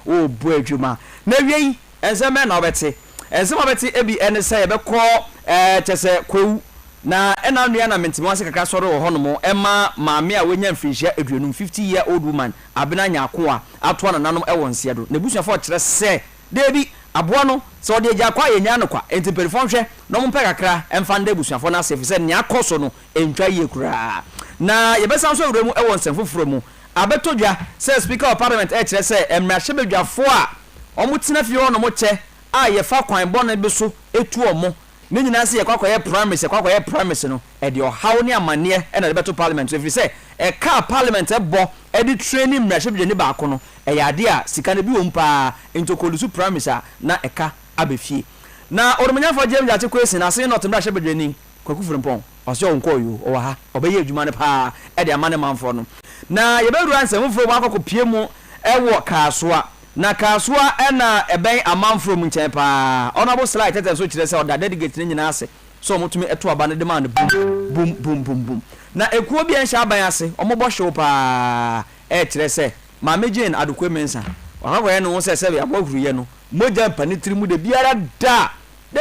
o bu adwuma na wie enseme na obete enseme obete ebi ene se yebekọ chese kwewu na ena nua na mentimo ase kakra soro wo hono ema maame a wenya mfinhia aduonum 50-year-old woman abena nyako a atoa nanom ewo nsia do na busuafo kire se debi aboa no se ode agya kwa yenya no kwa enti perifon hwe no mpe kakra emfa nda busuafo na se fise nya akoso no entwa ye kura na yebesa so awura mu ewo nsem foforo mu abetodwa se speaker of parliament kire se emrahye bedwafo a omutina fie hono mo che a ye fa kwan bone be so etu omo ne nyina se yakwakoye promise no e de ohaw ne amane e na de beto parliament if say e ka parliament e bo e di training mrahye bedwani ba ko no e yade a sika ne bi wo mpa intokolusu promise a na e ka abefie na oromanyafo James Ate kwesi na se not mrahye bedwani kwakufuru mpon ose onko yo o ha obeye adwuma ne pa e de amane manfo no na ye beru ansem furo mu akokopie mu e wo kaasoa na kasua ena eben amanfro mu nchen pa honorable slide tete so kire se oda delegate ne nyina ase so mutumi eto aba ne demand bum na ekuo bi enhya aban ase omobo hyew pa kire se ma mejin adokwe mensa wakakwa no se se ya bohuru no moja panitiri mu de biara da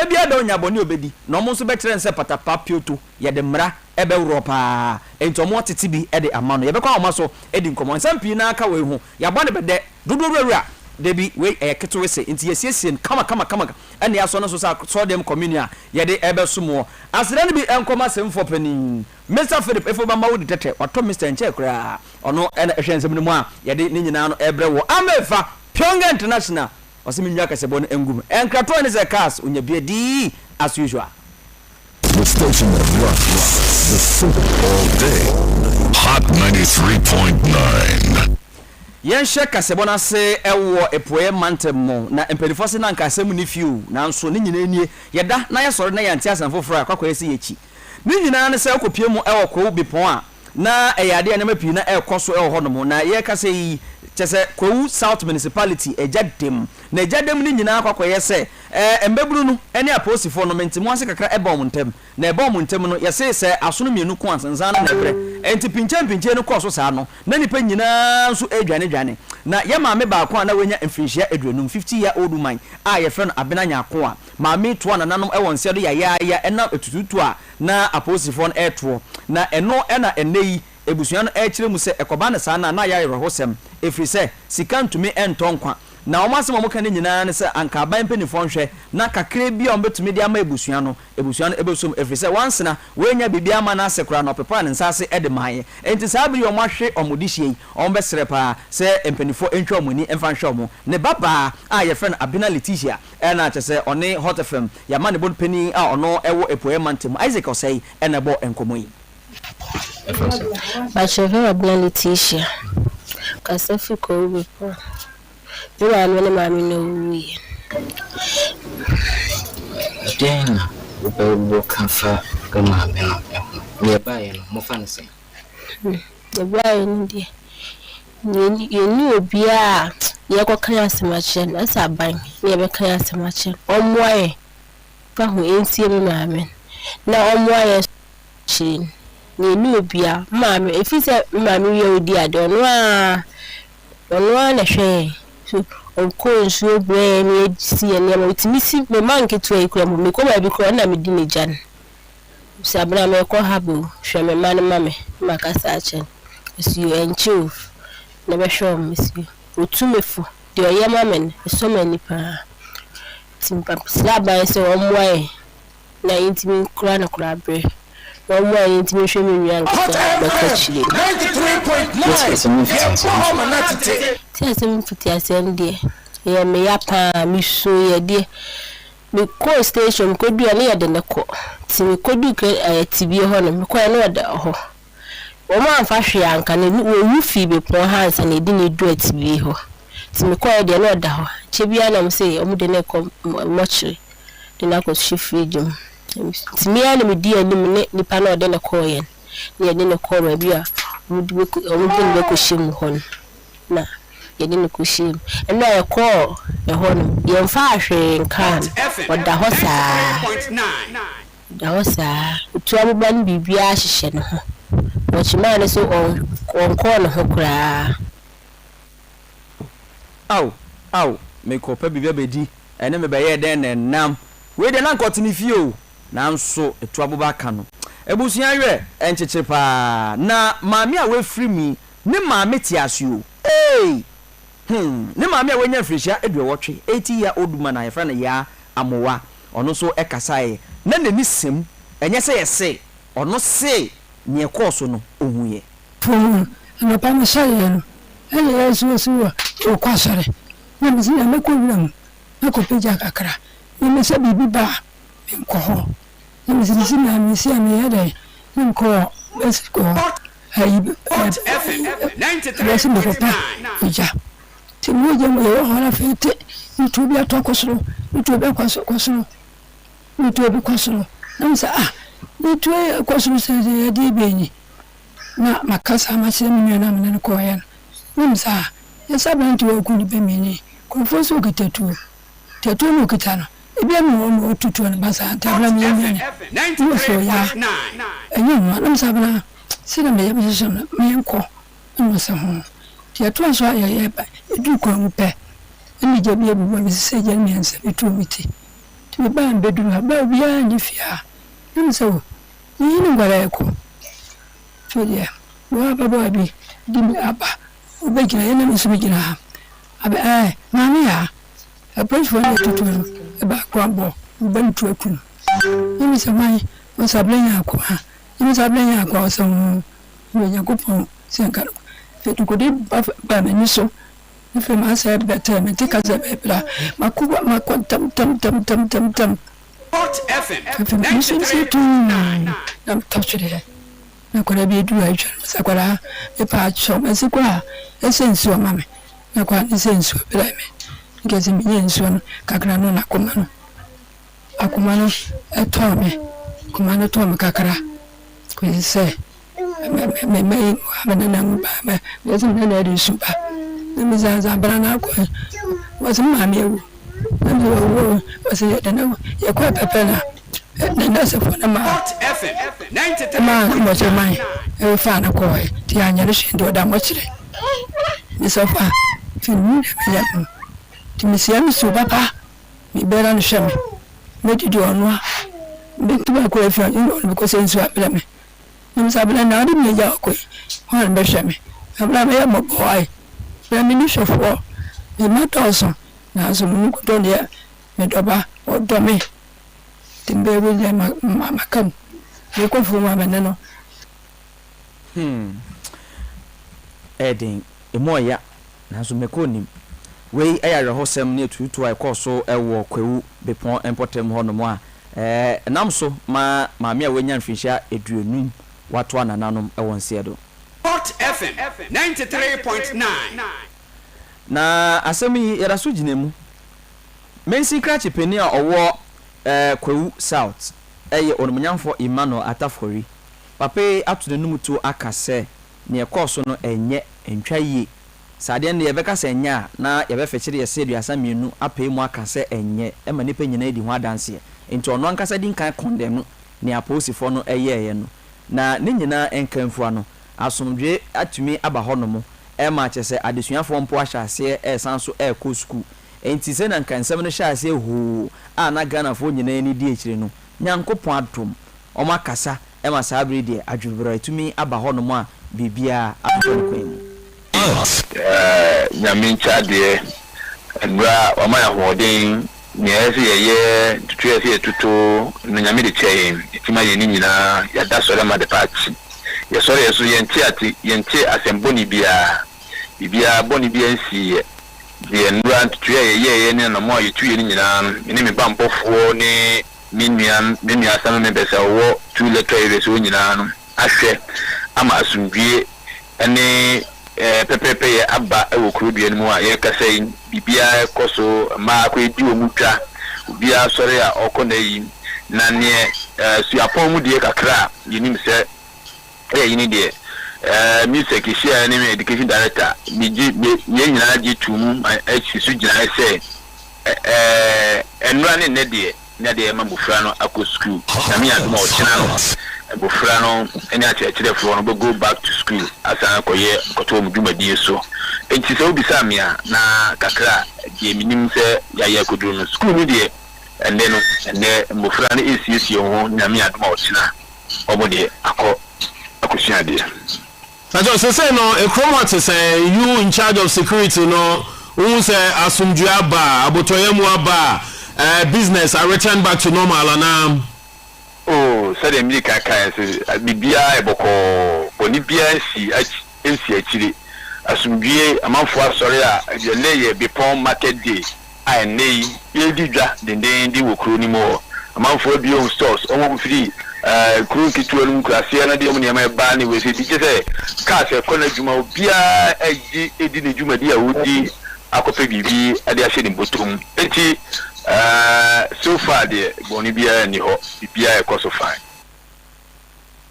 bia onyaboni obedi na omo so be kire nse patapa pioto ye de mra ebe wro pa ento mo tete bi e de amano ye be kwa omo so edi nkomo nsampi na aka we hu ya bone be de dudurura debi we keto se nti yesiesie kama ene ya so no so dem community ye de ebe sumo asira ne bi enkoma semfo panin Mr Philip efo bamba wo ditete wato Mr Nche kura ono ene ehwensem ne mu a ye de ne nyina no ebre wo amefa Pyongyang International osimi nwa kasebo no engum enkrato ne ze cars unya biedi as usual. The station that rocks the city all day. Hot 93.9. Yenshe kasebo na se ewo epoe mantem mo na empedifo se na nkasem ni fiu na nso ne nyina enie yeda na ye sore na yanti asanfoforo akwakwa ese yechi ne nyina ne se okopie mu ewo ko bipon a na eyade na mapi na ekoso ewo hono na ye kase yi chese Kwewu South Municipality ejadem na ejadem ni nyina akwakwa yese embeburu no ene aposifo no mentimo ase kakra ebom ntem na ebom ntem no yese se asono mienu ko ansanza na ebre enti pinche no koso sa no na nipa nyina nso edwane na ye maame ba ko na wenya mfinhia aduonum 50-year-old woman a ye friend abena nyako a maame to na nanom ewon se do ya ena etututu a na aposifo no eto na eno ena eneyi ebusuan no ekire mu se ekoba na sa na ya yerehosem efri se sika ntumi entonkwa na omasem omoka ne nyina ne se anka ban penifo nhwe na kakre bia ombetumi de ama ebusuan no ebesom efri se once na wenya bibia ama na asekura no pepa ne nsase edemaye enti sabiri omahwe omodihie ombesere pa se empenifo entwa omuni emfa nhwe omo ne baba a ye friend Abina Letitia na chese one Hot FM ya mane bod peni a ono ewo epoe mantem Isaac Osei enebo enkomoyi Bacheve Abina Letitia kasafi ko wipo Dura no mami no wi. Dena ubo kafa kama mema. Ni baye no mo fa nse. The baye ndi. Ni obi a ye kokan asemache na saban ni be kan asemache. Omoye fa ho entie me mami. Na omoye chi ni obi a mami efise mami ye odi ade ono a na hwe onko nsuo bre ni esi ene ma utimisi me manke to ekura mu me ko ba bi kura na me di ne jan sabra me ko habo hwe me man mame makasa achen esiu enchu na be hwe me esiu otumefu de oye mame so mani pa timpa slaba ese omwae na intimi kura na kura bre omwae intimi hwe me nwan ka ba ka chire 93.9. Tiasem fitiasem de ye me ya pa mi so ye de me call station ko dua ne ye de ne ko ti me ko du ke tibi ho no me ko ne oda ho o ma amfa hwe anka ne wo wufi be pon hands na de ne du tibi ho ti me ko de ne oda ho che bia na me say o mu de ne ko mochire de na ko shifi jum ti me ya ne me di anim ne nipa na ode ne ko yen ne de ne ko ba bia o mu de ko shim ho na yedini kushim eno ye ko e hono ye mfa ahwe nkan oda hosa utu abuba ni bibia ahihye ne ho ochima ne so on ko ne ho kura aw aw me ko pa bibia bedi ene me beye den na nam we de na nkotini fie o nanso etu abubaka no ebusuan we encheche pa na maami a we free me ne maami ti asio ne maami a we nya frisia edu wotwe 80 year old man na yefra na ya amowa ono so ekasae na nani sem enye se yese ono se ne course no ohuye na pa me sai no ele so o kwasare na me na me ko wura na ko peja kakra na me se bibi ba nko ho na me se na me se na yede nko esiko ayi FM 93.9 ija ti mo je mo yo hala fete ntubi atokosoro ntubi kwasoro ntubi kwasoro na me se ntubi kwasoro se ya di benyi na makasa amachire minyo na mene ko ya nimsa yesa bantu okuni be mini ko foso kitatu tatu no kitano ebi mi won otutu na basa tabla mi nyanya ni so ya enyi no nimsa bana sina me yabi so na me nko no se ho tatu so ya ba edu ko mpe ni je bi ebu mi se je mi anse etu miti ti ba mbedu ba bia ni fia nimsa wo ni ngwara ko Chodia, baba bi dimi aba. Obegina yana musubigina. Abe mami ya. Approach for the tutu. Aba kwambo, bantu akunu. Yimi samai, wasablenya akwa. Yimi sablenya akwa wasamu. Mwenya kupon senkaro. Fetu kodi ba meniso. Nife masa beta metika za bebla. Makuba makontam tam. Hot FM 93.9 Nam tachire. Na kwa bi du ajo sakwara e pa cho mesikwa esensu mame na kwa esensu bela me ngezi minye nsu kakra no na akumano etome kumano tome kakra kwise me na mba ngezi na ri suba na mizaza brana ko wasu mame ewu na wo wasu yedana ya kwa pepela na se fona ma Hot FM 93.9 ma mo se mai e fa na ko ti anya le shindo da mo chire ni so fa fi mu ya ti mi se mi so papa mi bera no shame me di onu bi tu ba ko e fa ni ko se nsu abela me ni sa bela na di mi ja ko ho be shame abela me ya mo boy be mi ni shofo mi ma to so na so mu ko to ne me do ba o do me timbe wile makam yeko fuma beneno edin emoya naso mekonim wei ayare hosem ne tutu ai koso ewo kwawu bepon empotem ho no mo a namso maame a wenya mfinhia eduonum wato anananom ewo nsiedo Hot FM 93.9 na asemi yara so ginemu mensi krachi peni a owo kwawu south onomnyamfo Emmanuel Atafori pape atunenum to akase ne ekoso no enye entwaye sade ne yebeka se enya na yebefekire yese aduasa mienu apai mu akase enye ema nipa nyina edi ho adanse enti ono ankasa din kan condemn ne aposifo no eyeye no na ne nyina enkanfu ano asomdwe atumi aba honomo ema chese adesuafo mpo ahyase sanso ko school enti se na nkansam no hyase hu ana Ghana fo nyina ni di ekire no nyankopon atom oma kasa ema sabre die adwubra atumi aba honomo a bibia aton kwemu nyamincha de ndra wa ma hoden nyesi yeye tutuye tutu no nyame de cheyin itima ye ni nyina ya da sore ma de patch ye sore yeso yenti asemboni bia boni bia nsi de ndra tutuye yeye ne no mo yetuye ni nyina ni me bampofo ne minua sama me besa wo tu le toyere so nyina no ahwe ama asumdue ene pepepe ye aba ewo kurubie no mu a ye kasai bibia koso ma akwedi omutwa bibia sore a okona yi na ne suapon mu die kakra yinim se yini die music share ne education director ye nyina ji tum su gina se enra ne die na de ma bufra no akọ school na me aduma o china no bofra no ene akyerɛkyerɛ fo no go back to school asa koye koto mudwumadi so enti sɛ obisa me a na kakra die minim sɛ yaya koduru no school no de ende no ende bofra no esiesie ho nyame adoma okyina omo de akosua de Sajo say no ekromo to say you in charge of security no who say asumdue aba abotoyemu aba business are return back to normal and oh said America kai say bibia eboko oni bia ensi akiri asumdue amanfo asore a ye leye bepon market day ai nei ye didwa denden di wokro ni mo amanfo bi on stores omo free kuru kitu anu krasia na de mo ne ma ba ni we se di se ka se ko na juma obia edi ne juma di a wodi akope bibi ade ahye ni botum enti so far de boni bia ni ho bibia e koso fine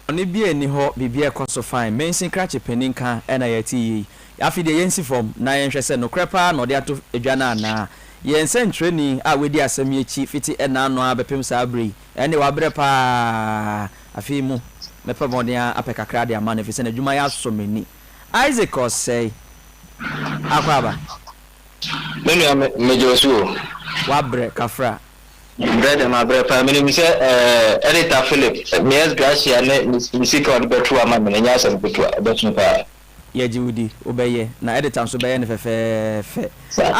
oni bia ni ho bibia e koso fine mensin krache peninka na yati yi afi de yensi form na yenhwe se no krepa na ode ato edwana na yensen training a wedi asem yechi fiti na no abepem sa abri ene wa bre pa afi mu mepa modia apekakra de ama na fi se na dwuma ya someni Isaac say akwaba menu mejosu wa bre kafra brother my brother me mi say editor Philip me gracia ne misika od betu ama me nya asem betu betu pa ye jiwudi obeye na editor so beye ne fe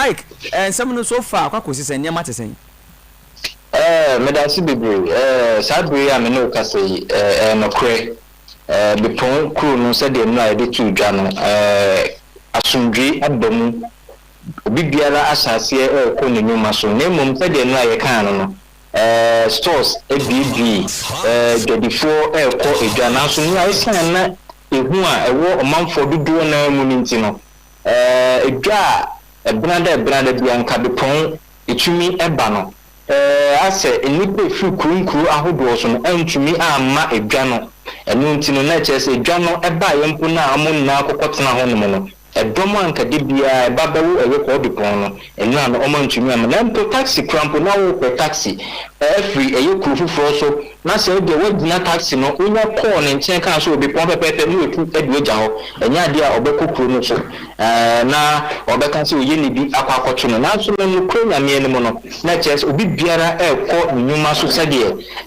Ike ensem no so far kwakosi sen nyama tesen me da si bebre sadri am no kase no kre bepon kru no se de no ade tu dwa no asundri abamu obi biara asase ko ne nyuma so ne mum se de no aye kan no stores ABB dedifo ko edwa na so ni aye san na ehu a ewo omanfo dodo na mu ninti no edwa ebranda bianka bepon etumi eba no ase enipe fi kunkuru ahodo so no antumi amma edwa no enu nti no na chese edwa no eba yempo na amun na akokotena ho no no edomo anka de bia babawo eweko odipon no enu an o mantumi am na mpo taxi crampo na wo ko taxi free eyekuru fufuro so na se de wadina taxi no onya call ne nchen kan so obipon pepepe no etu eduoja ho enya de a obekokuru no so na obeka se oye ni bi akwakoto no na so no kronya me ne mo no na chese obi biara ekọ nyuma so se de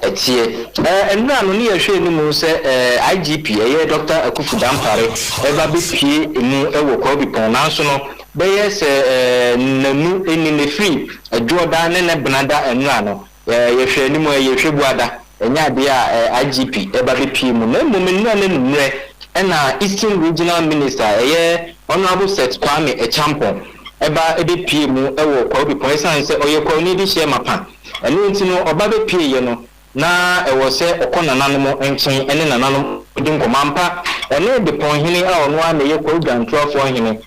etie enu an no ne yehwe ni mu se IGP eye Dr. Akufu Dampare eba be pie enu ewo ko obipon na so no be yes nanu eni ne free adwoda ne benada enu ano yehwe ni mu yehwe buada enya de a IGP eba be pie mu na mum na numre na Eastern Regional Minister Honorable Seth Kwame Echampon eba ebe pie mu ewo kwa obi point say oye kwa ni di share mapa enu nti no oba be pie ye no na ewo se okona nanom enchen ene nanom di nkomampa ene de pon hini a ono a na ye kwa gantro hini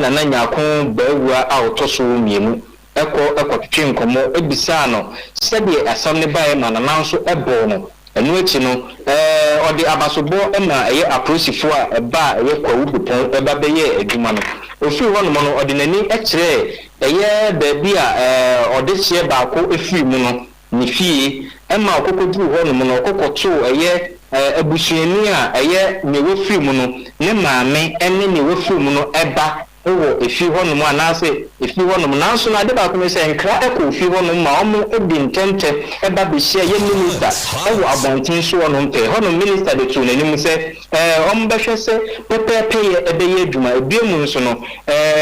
nana nyako bawua a otoso mienu ekọ twetwe nkomo ebisa no sebe asam ne bae ma nana nso ebo no enu echi no odi abasobo na aprosifo a eba kwa wudupon eba beye adwuma no ofi ho no no odi nani ekire beebi a odi hye baako efi mu no ni fie ema okokodu ho no no okokoto abusuani a ne wofi mu no ne maame ene ne wofi mu no eba owo efi ho no anase efi ho no nanso na de ba ko se nkra eko efi ho no ma omo ebi ntente eba be hye ye minister owo abontin so no mpe ho no minister de tu nanim se omo be hwe se pepepe ye ebe ye adwuma ebi mu nso no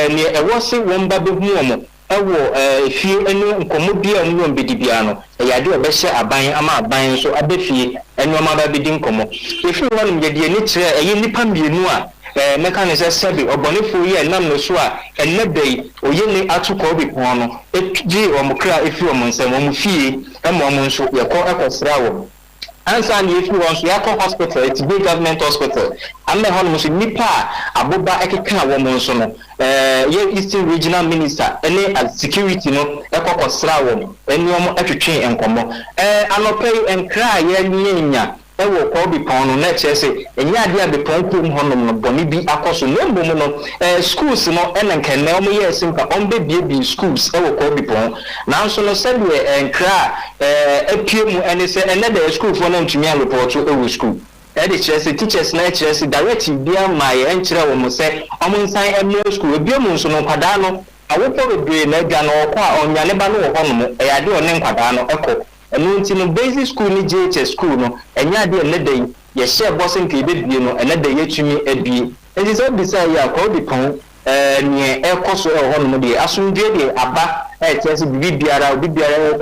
ne ewo se won ba be hu omo ewo efi enu nkomo bia omo yon bedibia no yade obehye aban ama aban so abefie enu oma ba bedi nkomo efi ho no ye de ni kire nipa mienu a mekanise sebi obonefo ye nam no so a enebei oye ni atuko obi pon no eji omukra efi omunsem omufie emo omunso yekọ ekosra wo ansa ni efi won so yakọ hospital it's big government hospital amme hono so nipa aboba ekeka wo munso no ye Eastern Regional Minister ene as security no ekokosra wo eni omo etwetwe enkomo anopei enkra ye nyenya ewo ko bi pon no na chese enya ade a be pon ko honom no boni bi akoso no mbom no schools no enenkenna omo ye simpa ombe bi schools ewo ko bi pon nanso no se de enkra apie mu ene se ene de school for no ntumi an report ewo school edi chese teachers na chese directive bia my enchire wo mo se omo nsan emno school ebia mu nso no kwada no awopo bebre na gwa no kwa onyane ba no wo honom ade one nkwada no eko enu nti no basic school ni JHS school no enya de ene de ye share boss nke bebie no ene de yetumi abie enti so bisa ya ko di pon nie ekoso honom de asundwe de aba chese bibiara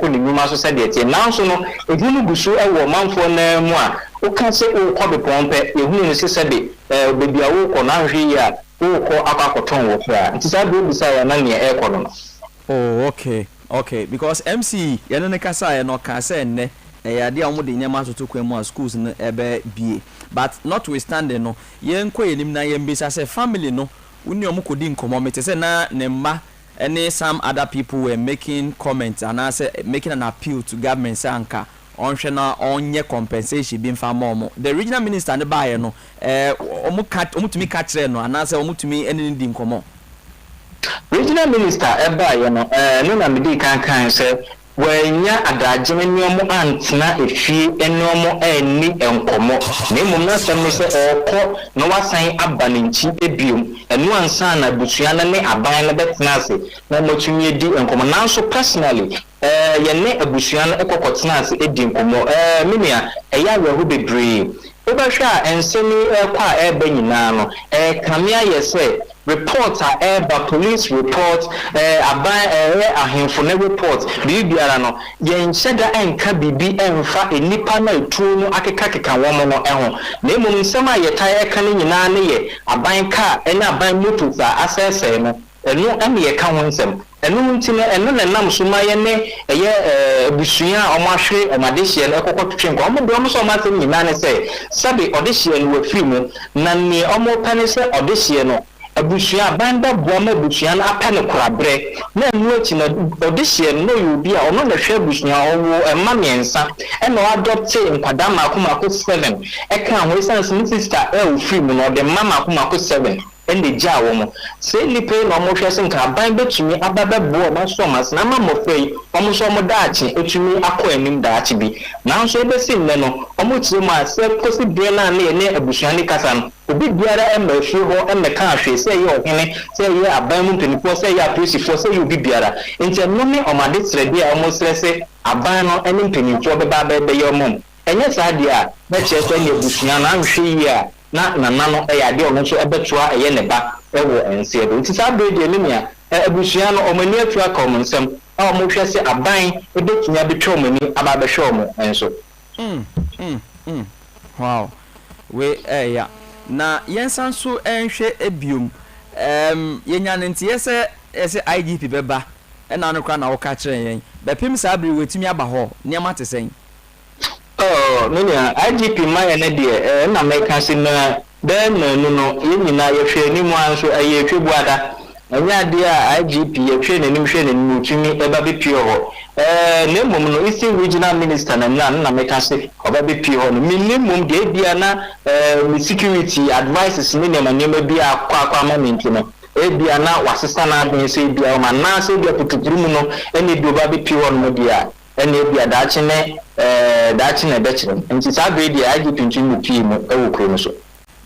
ko ni nyuma so se de tie nanso no ehunu gusu ewo manfo na mu a o kan se o ko be pompe ehunu no se de bebia wo ko na hwe ya o ko akakoton wo fra nti sa do bisa ya na nie ekono no. Oh, okay, because MC yene ne kasa ye no ka se nne ya de amu de nyama soto kwemu a schools no ebe bie, but notwithstanding no yen ko yenim na yen bisa se family no uni omukodi nkomo mete se na ne mma and some other people were making comments and making an appeal to government sanka on shena onye compensation being far more. The regional minister and the buyer no omutumi catch no and omutumi anything komo. Regional minister buyer no na medi kan say wenya adagye nneomo antena efi nneomo ani enkomo na mmom na sem se okọ na wasan aba ne nchi ebiom enu ansa na busua na ne aban na betena ase na motumi edi enkomo nanso personally yene abusua na ekokotena ase edi enkomo minia eya wehu bebre obahwa ensemi kwa eba nyina no kamia yese report eba police report aban ahemfo ne report bibiara no yenhyeda enka bibi emfa enipa na etu no akekakeka womo no eho na emum nsem ayetai eka ne nyina ne ye aban ka ene aban moto za asese no enu ame ye ka ho nsem enu ntine enu na nam so maye ne eye busua omahwe omadehie no ekokotwe nko omo de omo so omasem nyina ne se sabe odehie no wafiri mu na ne omo pane se odehie no abusua banda boama busua na apane korabre na enu achi na odehie no yobi a ono na hwe busua owo emma miensa eno adopt nkwada makomako 7 eka ho isanse sister ofiri mu no de makomako 7 ende ja wo se lipe no mo hwese nka ban betumi ababa bo ma so mas na ma mo fei omo so mo daachi etumi akọ anim daachi bi na so ebesi nne no omo chi ma se kosi bie na na ene abusua ni kasa no obi biara emma hwe ho emma ka hwe se ye ohene se ye aban mu mpenipo se ye apresifo se ye obi biara enti no me omade trade a omo stresse aban no ene mpenipo beba be ye omo enye sa dia na chese ne abusua na hwe yi a na nano ade ono so ebetoa eye ne ba ewo ense do nti sa brede ne nia abusua no omani atua ka omonsem a omo hwese aban ebetumi abetwa omani aba be hwe omo enso wow we ya na yensan so enhwe ebiom yenya nti yese IGP beba na no kra na wo ka kire yen bepim sa abri wetumi aba ho niam atesen. Minia IGP maya ne de na meka se na be no yimina yehwe ni mu anso ayehwe buada anya de a IGP yehwe nanim hwe nanim utumi eba be pie ho na mum no isi regional minister na meka se oba be pie ho no minimum de bia na security advices ni nema bia akwa ma mentino ebia na wasesa na adwen se bia ma na se bia putukuru mu no ene bi oba be pie ho no bia ene bia daachi ne bechire nti sa grade IGP ntunu pie mu ewo kro no so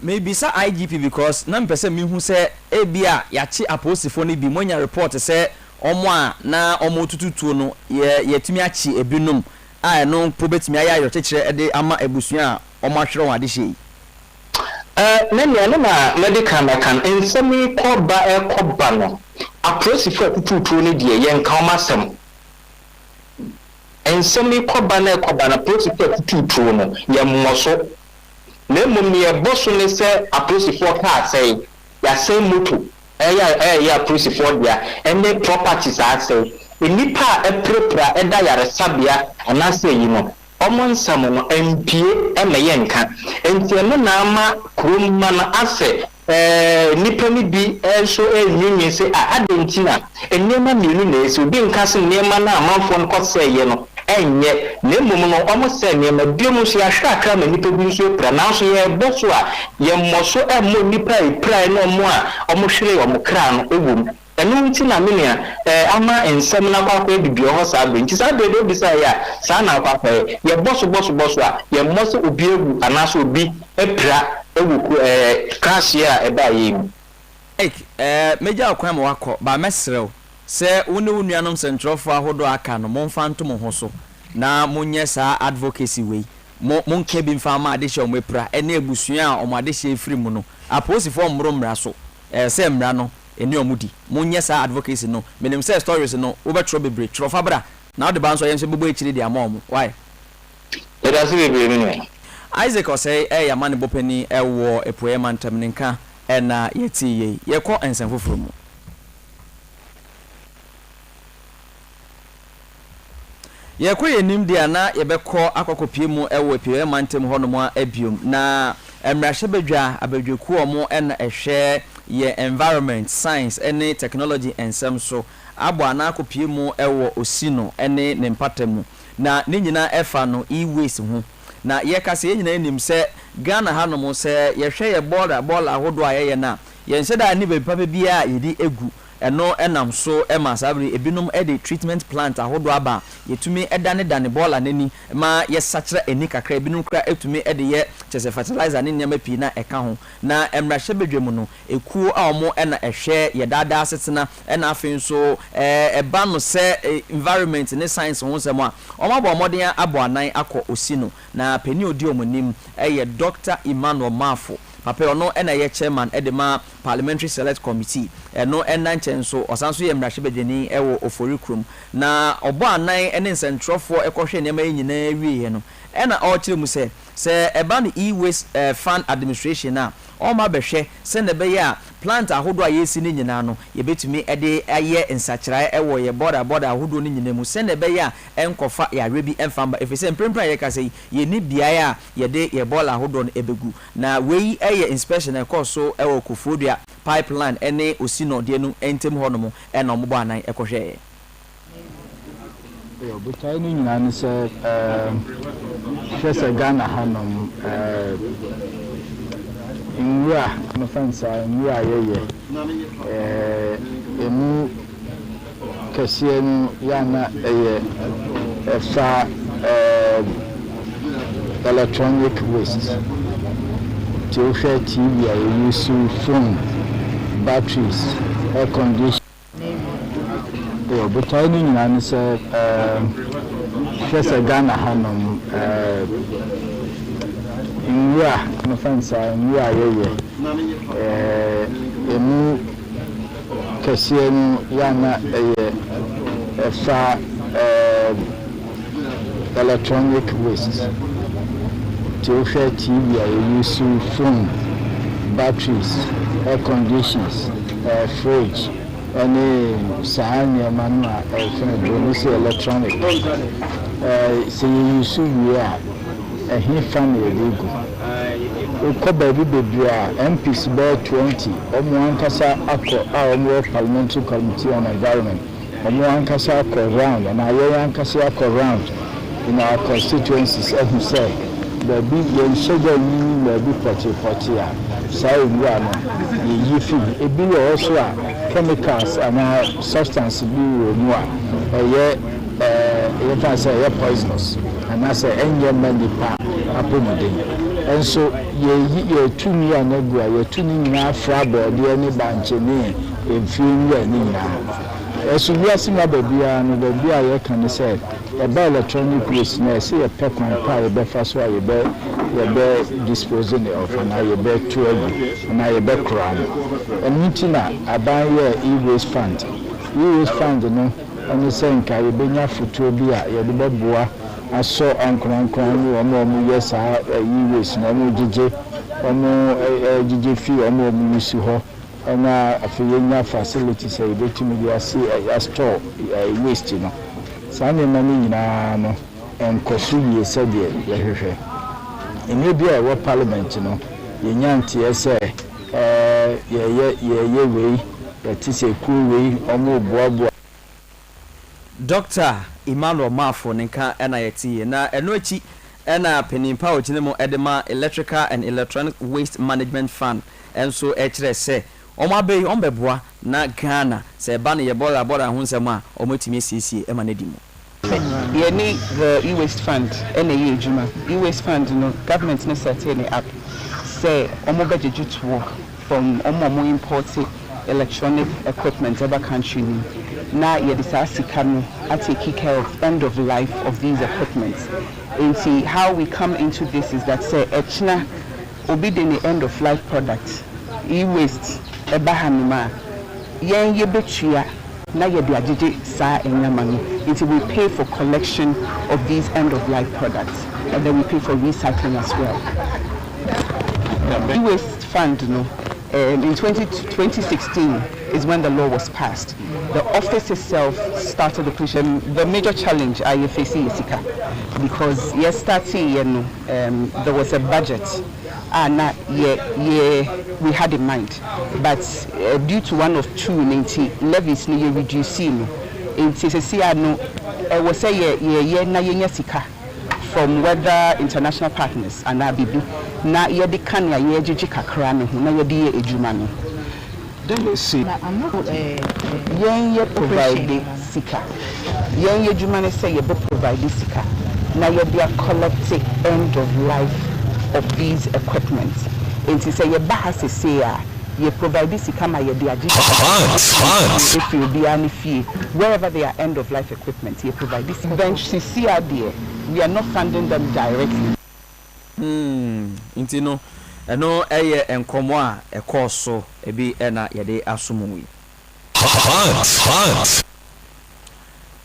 maybe sa IGP because na mpese mi hu se ebia yachi aposifo ne bi monya report se omo a na omo tututuo no yetumi achi ebinum a no probetumi ayayo chechire ede ama ebusua a omo ahwere won ade hye na medical mekan ensemi koba no aposifo tututuo ne die yenka omasem ensemi koba na protocol tututuo no ya mmoso na mmom ye boso ne se aposifo ka asai ya sai moto ya aposifo dia ene properties asai enipa eprepra eda yare sabia anase yi no omo nsam no empie emeye nka entie no na ama kromma na ase nipa ni bi enso enwinwe se adentina enema mienu na ese obi nka se nema na amanfo no koseye no enye ne mmom no omo se ne ma biom so ya hwa aka ma nipa bi so pra na so ye boso a ye mmoso emmo nipa iprai no mo a omo hwere omo kra no egum enu nti na me nea ama ensem na kwakwa bibi ho sa be nti sa be do bi sa ya sa na kwakwa ye boso a ye mmoso obi egu anaso obi epra ewuku kasia eba yi meja akwan ma wakọ ba mesrew se woni wonuanom sentrofo ahodo aka no momfa nto mo ho so na monye saa advocacy wey monke bi mfa ma ade hye omepra ene ebusua a omade hye efiri mu no aposifo mmro mmra so se mmra no eni omudi monye saa advocacy no menim se stories no obetro bebre trofa bra na ode ba nso yenso bebo ekiri dia ma omo why edase bebre mi Isaac osei ya mane bopani ewo epoe mantem nka ena yeti ye yekọ ensenfoforo mu yekọ yenim dia na yebekọ akokopie mu ewo epoe mantem hono mu abiom na emrahye bedwa abadwaku omo ena ehwe ye environment science ene technology ensem so abo ana akopie mu ewo osino ene ne mpatamu na ne nyina efa no e-waste ho na yekase nyina enim se Ghana hanom se yehwe ye bola ahodo ayeye na yense da ni be papa bia yedi egu eno enam so ema sabri ebinum ede treatment plant ahodo aba yetumi edane bola nani ma yesachira eni kakra ebinum kra etumi ede ye chese fertilizer ne nyama pi na eka ho na emrahye bedwemu no ekuo a omo ena ehwe ye dada asetena ena afin so eba no se environment ne science ho se mo a omo abo moden abo anan akọ osino na peni odi omonim eye Dr. Emmanuel Mafo papa ono ena ye chairman edema parliamentary select committee eno ena nchenso osanso ye mrahye bedwani ewo ofori krum na obo anan ene nsentrofo ekohwe ne ma nyina wiye no ena o kire mu se eba no e-waste fund administration na o ma behwe se ne be ya plant ahodo a yesi ni nyina no ye betumi ede aye nsachira ewo ye border ahodo ni nyina mu se ne be ya enkofa ya rebi enfamba efese mprempra ye ka se ye ni bia ya ye de ye border ahodo no ebegu na wei eye inspection e course ewo Kofodua pipeline ene osino de no entem hono ena ombo anan ekohwe but I know you say just a Ghana hanom in ya no fancy in ya emu kasiye no ya na fa electronic waste to share TV I use phone batteries air conditioning but I know you say just a Ghana hanom in ya no fancy in ya emu kasiye no ya na fa electronic waste to share TV I use phone batteries air conditioners fridge any sahani manua say electronic say you use a he family go ko baby bebia MPs by 20 omo ankasa akọ a omo parliamentary committee on environment omo ankasa akọ round and aye ankasa akọ round in our constituencies as you say baby yen sugar ni baby potty a say we are no ye feel e bi also a chemicals and substance bi wo mu a if I say poisonous and I say any money pa apomodin and so ye tumi anagua ye tuni na frabo de ani banche ni emfin ye ni na eso wi asima babia no babia ye kan say e electronic waste na say e pe kwan pa e be fa so ye be disposing of na ye be tuagu na ye be kran enitina aban ye e-waste fund no oni say nka ye benya futuo bi a ye de beboa aso ankran ni omo yes e-waste na omo gije fi omo use ho na afiyenya facilities e betumi dia see store waste no sane mani nyina no enkosu ye sede ye hwehwe ene bia wo parliament no ye nyanti ese ye wei ye tise ku wei omo boabo Dr. Emmanuel Mafo nka ena yeti na eno echi ena penimpa oginemo edema Electrical and Electronic Waste Management Fund enso ekire se omabei ombeboa na Ghana se ba ne yebola ho nsem a omotimi sisi ema na dimu ye ni the e-waste fund ena ye ejuma e-waste fund no government no set it up say omobejeju to from omo imported electronic equipment other country na ye disasika no take care of end of life of these equipments. And see how we come into this is that say echna obi the end of life product e-waste ebahanuma yen ye betua na ye de agege sa enyama no until we pay for collection of these end of life products and then we pay for recycling as well. E-waste fund no in 2016 is when the law was passed. The office itself started the operation. The major challenge I face is Sika, because yesterday there was a budget and we had in mind, but due to one of two levies we reducing was a Sika from whether international partners and ABB na ye de kan ya ye gigi kakra ne ho na ye de ejuma no then they see yen ye provide sika yen ye ejuma ne say ye be provide sika na ye de collect end of life of these equipment and to say ye ba ha say a ye provide sika ma ye de agigi if you be any fee wherever they are end of life equipment ye provide this bench CCRD we are not funding them directly. Intino eno eye enkomo a ekoso ebi ena yede asomui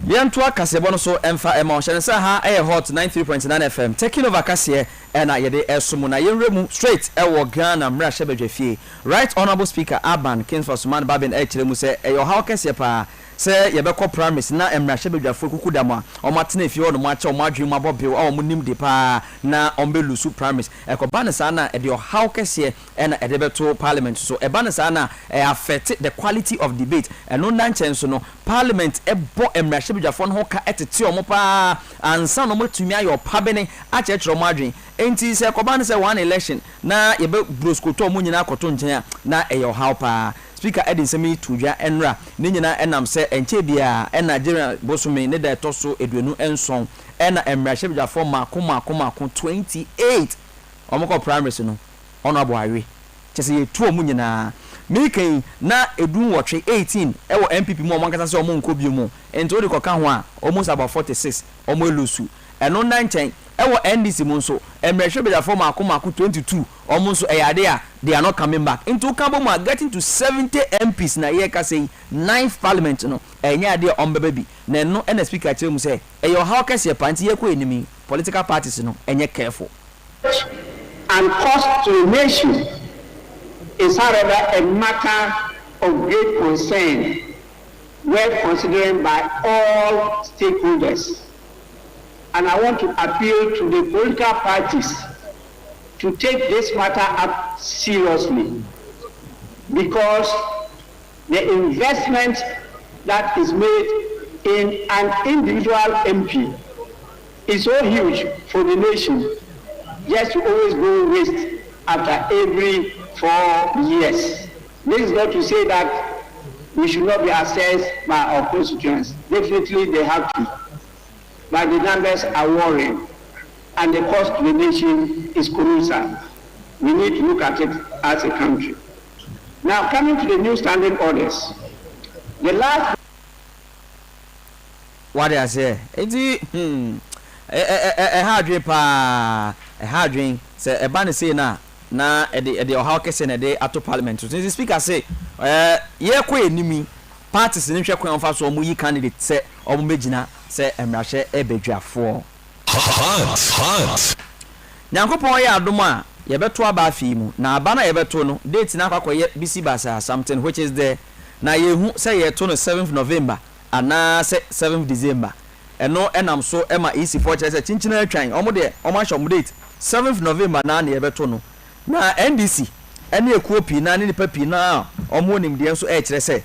Yentua kasebo no so emfa emotion say ha eye hot 93.9 FM taking over kase ena yede esomu na yenremu straight ewo Ghana mra shebedwafie right honorable speaker Aban Kingsford Suman Babin e kiremu say eyo how kase pa say yebekọ promise na emra shebedwafo kukudama omatena efie ono mache omadwe mabobe o munim de pa na ombelusu promise ekoba ne sana e de how kase ena edebeto parliament so eba ne sana affect the quality of debate eno nanchen so no parliament ebo emra shebedwafo no ka etete omo pa ansa no motumi ayo pabene a chechero madwen enti se ekoba ne se one election na yebe broskoto omo nyina akoto nchen na eyo how pa Speaker Edin Semi Tuja Enra Ninyina enam se enche bia en Nigeria bosume ne da toso eduenu enson ena emra shebja for makoma 28 omoko primaries no honorable Awe chese ye tu omu nyina mekan na edun wotwe 18 ewo MPP mu omankasa se omo nko bi mu ento de koka ho a almost about 46 omo elusu eno 910 ewo NDC mu nso emreshe beja for makoma 22 almost eyade a they are not coming back into Kambomu are getting to 70 MPs na ye ka say 9th parliament no enya de ombebe bi na no na speaker tell mu say eyo how kase party ye ko enemy political parties no enye careful and cost to the nation is however a matter of great concern well considered by all stakeholders. And I want to appeal to the political parties to take this matter up seriously, because the investment that is made in an individual MP is so huge for the nation, just to always go waste after every 4 years. This is not to say that we should not be assessed by our constituents. Definitely they have to. But the numbers are worrying, and the cost to the nation is colossal. We need to look at it as a country. Now, coming to the new standing orders, the last. What I say? It's hard dream pa, a hard dream. Say a banner say na the how kese na de ato parliament. So the speaker say, ye kwe enemy parties ni hwe kwen fa so omo yi candidate say omo megina say emrahye ebedwafo. Nyankopon ya adom a ye beto aba afi mu na aba na ye beto no date na akwakoye bisi basa something which is there na yehu say ye to no 7th November ana say 7th December eno enam so ema EC4 say chinchina atwan omo de omo ahom date 7th November na na ye beto no na NDC ene ekuopi na ne papi na omo nim de so e kire say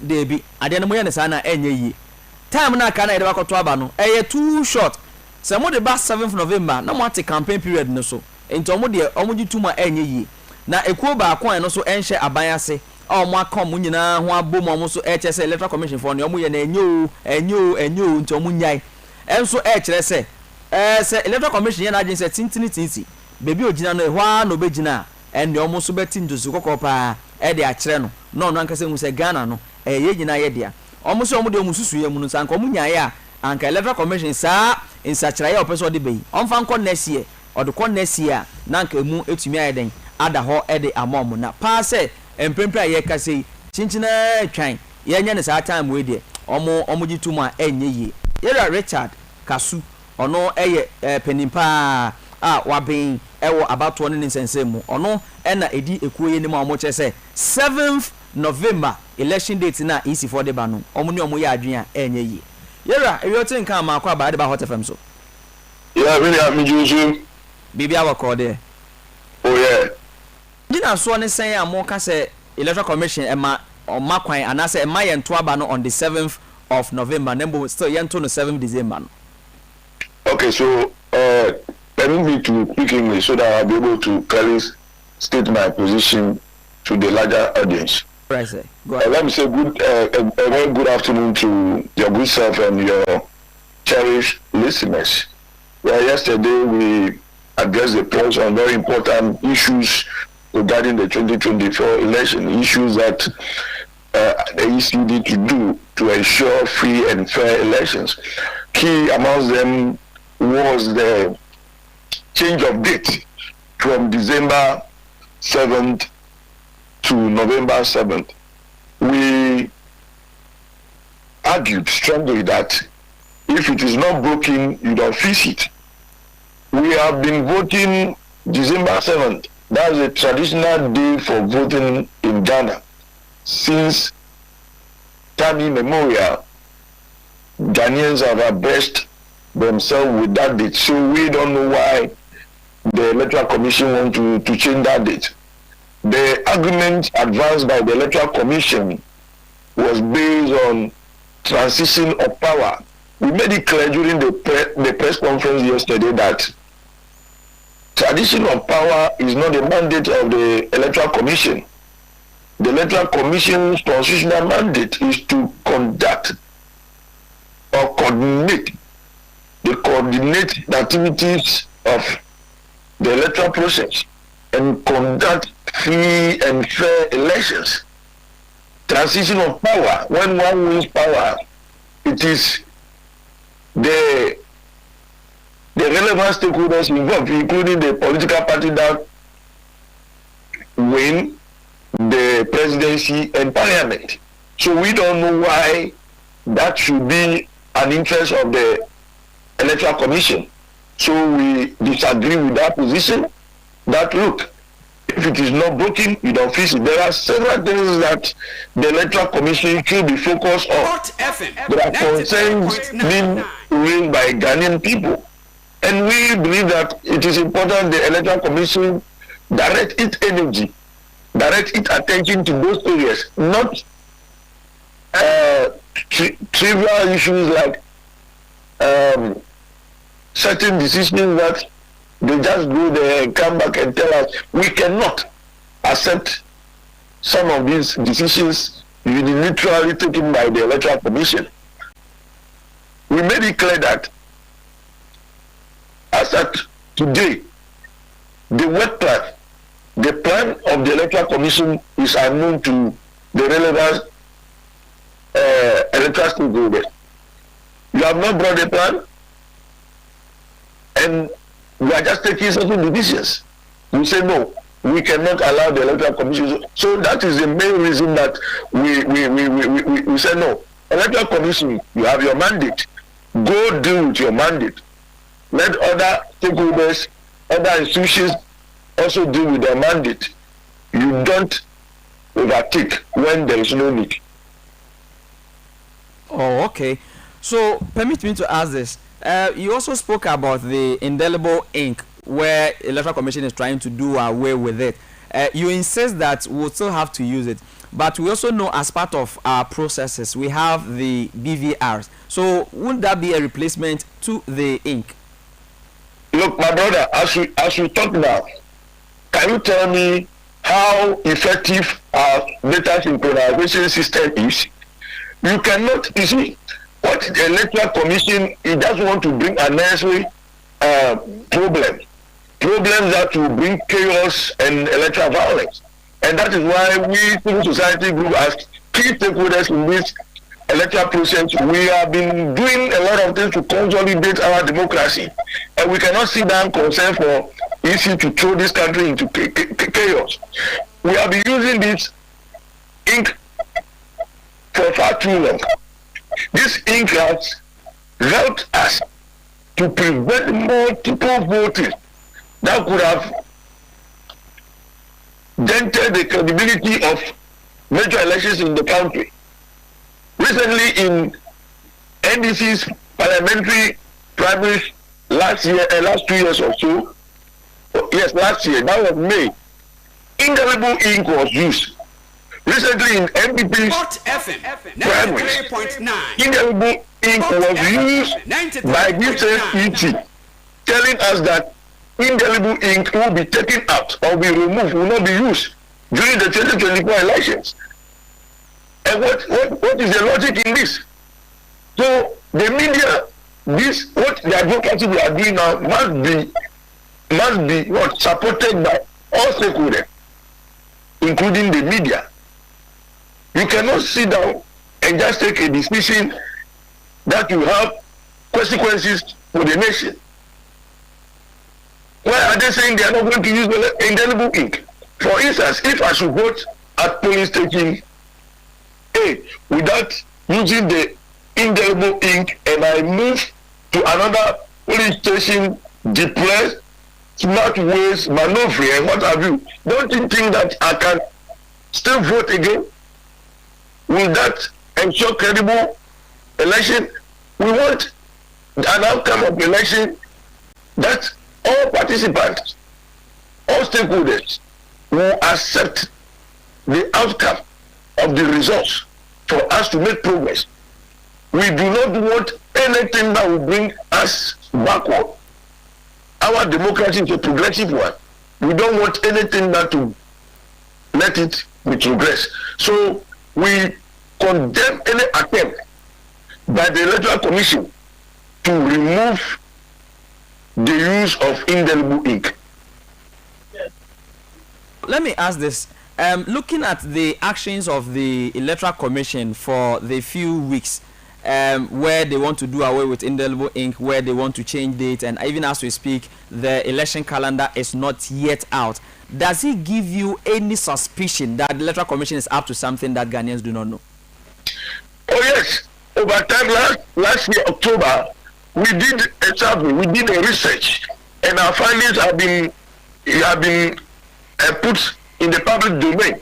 debi ade no mo ye ne sa na enye yi time na aka na yɛde bakɔto aba no ɛyɛ too short sɛ mo de ba 7th November na mo ate campaign period no so nti ɔmo de ɔmo gye tuma ɛnyɛ yie na ekuo baako ɛno so ɛnhyɛ aban ase a ɔmo aka ɔmo nyinaa ho abɔ mu ɔmo so ɛkyɛ sɛ electoral commission for no ɔmo yɛ na ɛnyɛ o nti ɔmo nyae ɛnso ɛkyerɛ sɛ sɛ electoral commission yɛ na agye sɛ tintini beebi ogyina no ɛhɔ a na obɛgyina ɛne ɔmo so bɛti ntosi kɔkɔɔ paa ɛde akyerɛ no na ɔno ankasa hu sɛ Ghana no ɛyɛ nyinaa yɛ dea ɔmo sɛ ɔmo de ɔmo susu yɛ mu no sanka ɔmo nyae a anka electoral commission saa nsakyerɛ yɛ ɔpɛ sɛ ɔde bɛyi ɔmfa nkɔ next year ɔde kɔ next year na anka emu etumi ayɛ den ada hɔ ɛde ama ɔmo na paa sɛ mpempere a yɛka sɛ kyinkyina twan yɛnyɛ ne saa time wei deɛ ɔmo gye tum a ɛnyɛ yie yɛra Richard Kasu ɔno ɛyɛ panin paa a waben ɛwɔ abatoɔ ne nsɛnsɛn mu ɔno ɛna edi ekuo yɛ ne mu a ɔmo kyerɛ sɛ 7th November election date na EC for de ba no ɔmo ne ɔmo yɛ adwene a ɛnyɛ yie yɛra ewiɔte nka ama akɔ aba de ba Hot FM so Yeah, really happy to bibi awɔkɔ deɛ oh yeah gyina soɔ ne sɛn a mo ka sɛ electoral commission ɛma ɔma kwan anaasɛ ɛma yɛn to aba no on the 7th of November nembo still yɛn to no 7th December no. Okay, so permit me to speak English so that I'll be able to clearly state my position to the larger audience. Right, sir. Go ahead. Let me say a very good afternoon to your good self and your cherished listeners. Well, yesterday we addressed the points on very important issues regarding the 2024 election, issues that the EC need to do to ensure free and fair elections. Key amongst them was the change of date from December 7th to November 7th. We argued strongly that if it is not broken, you don't fix it. We have been voting December 7th. That's a traditional day for voting in Ghana. Since time immemorial, Ghanaians have abreast themselves with that date. So we don't know why the Electoral Commission want to change that date. The argument advanced by the Electoral Commission was based on transition of power. We made it clear during the press conference yesterday that transition of power is not the mandate of the Electoral Commission. The Electoral Commission's constitutional mandate is to conduct or coordinate the activities of the electoral process and conduct free and fair elections. Transition of power, when one wins power, it is the relevant stakeholders involved, including the political party that win the presidency and parliament. So we don't know why that should be an interest of the Electoral Commission. So we disagree with that position. That look, if it is not broken, you don't fix it. There are several things that the Electoral Commission should be focused on. There are concerns being raised by Ghanaian people. And we believe that it is important the Electoral Commission direct its energy, direct its attention to those areas, not trivial issues like certain decisions that they just go there and come back and tell us. We cannot accept some of these decisions unilaterally taken by the Electoral Commission. We made it clear that as at today, the work plan, the plan of the Electoral Commission is unknown to the relevant electoral stakeholders. You have not brought the plan, and we are just taking certain decisions. We say no, we cannot allow the Electoral Commission. So that is the main reason that we say no. Electoral Commission, you have your mandate. Go deal with your mandate. Let other stakeholders, other institutions also deal with their mandate. You don't overtake when there is no need. Oh, okay. So permit me to ask this. You also spoke about the indelible ink where Electoral Commission is trying to do away with it. You insist that we'll still have to use it. but we also know as part of our processes we have the BVRs. So wouldn't that be a replacement to the ink? Look, my brother, as we talk now, can you tell me how effective our data synchronization system is? You cannot, you see, what the Electoral Commission, it doesn't want to bring unnecessary problems that will bring chaos and electoral violence. And that is why we, civil society group, as key stakeholders in this electoral process, we have been doing a lot of things to consolidate our democracy. And we cannot sit down concerned for EC to throw this country into chaos. We have been using this ink for far too long. This ink has helped us to prevent multiple voting that could have dented the credibility of major elections in the country. Recently, in NDC's parliamentary primaries last 2 years or so, yes, last year, that was May, indelible ink was used. Recently, in MPP's primaries, indelible ink was used by this ET, telling us that indelible ink will be taken out or be removed, will not be used during the 2024 elections. And what is the logic in this? So the media, this what the advocacy we are doing now must be what supported by all stakeholders, including the media. You cannot sit down and just take a decision that will have consequences for the nation. Why are they saying they are not going to use the indelible ink? For instance, if I should vote at polling station A without using the indelible ink and I move to another polling station, deploy smart ways, maneuver, and what have you, don't you think that I can still vote again? Will that ensure credible election? We want an outcome of election that all participants, all stakeholders will accept the outcome of the results for us to make progress. We do not want anything that will bring us backward. Our democracy is a progressive one. We don't want anything that will let it retrogress. So we condemn any attempt by the Electoral Commission to remove the use of indelible ink. Let me ask this. Looking at the actions of the Electoral Commission for the few weeks where they want to do away with indelible ink, where they want to change dates, and even as we speak, the election calendar is not yet out. Does it give you any suspicion that the Electoral Commission is up to something that Ghanaians do not know? Oh yes. Over time, last year, October, we did a survey, we did a research, and our findings have been put in the public domain.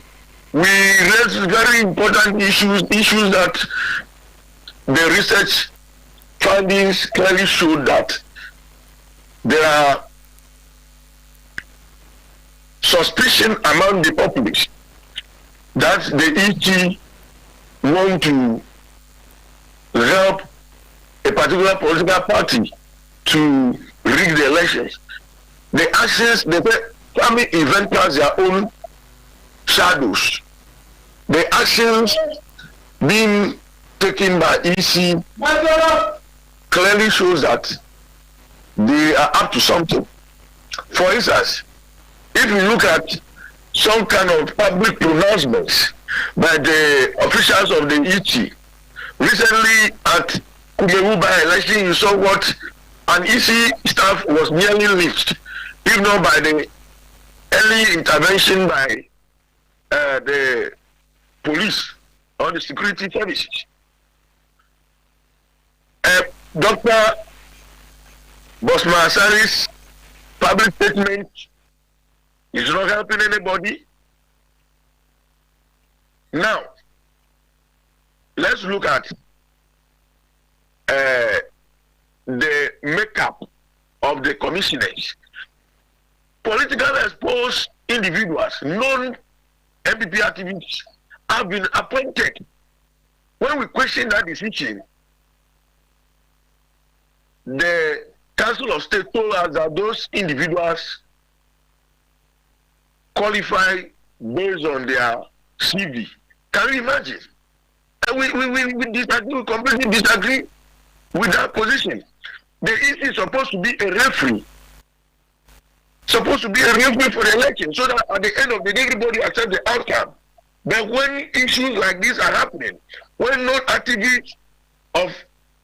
We raised very important issues that the research findings clearly showed that there are suspicion among the populace that the ET want to help a particular political party to rig the elections. The actions, the family event has their own shadows. The actions being taken by EC clearly shows that they are up to something. For instance, if you look at some kind of public pronouncements by the officials of the ET, recently at Kumewu by election, you saw what an EC staff was nearly lynched, if not by the early intervention by the police or the security services. Dr. Bosman Asari's public statement is not helping anybody. Now, let's look at the makeup of the commissioners. Politically exposed individuals, known MPP activists, have been appointed. When we question that decision, the Council of State told us that those individuals qualify based on their CV. Can you imagine? And we disagree, we completely disagree with that position. The EC is supposed to be a referee. Supposed to be a referee for the election, so that at the end of the day, everybody accepts the outcome. But when issues like this are happening, when non-activists of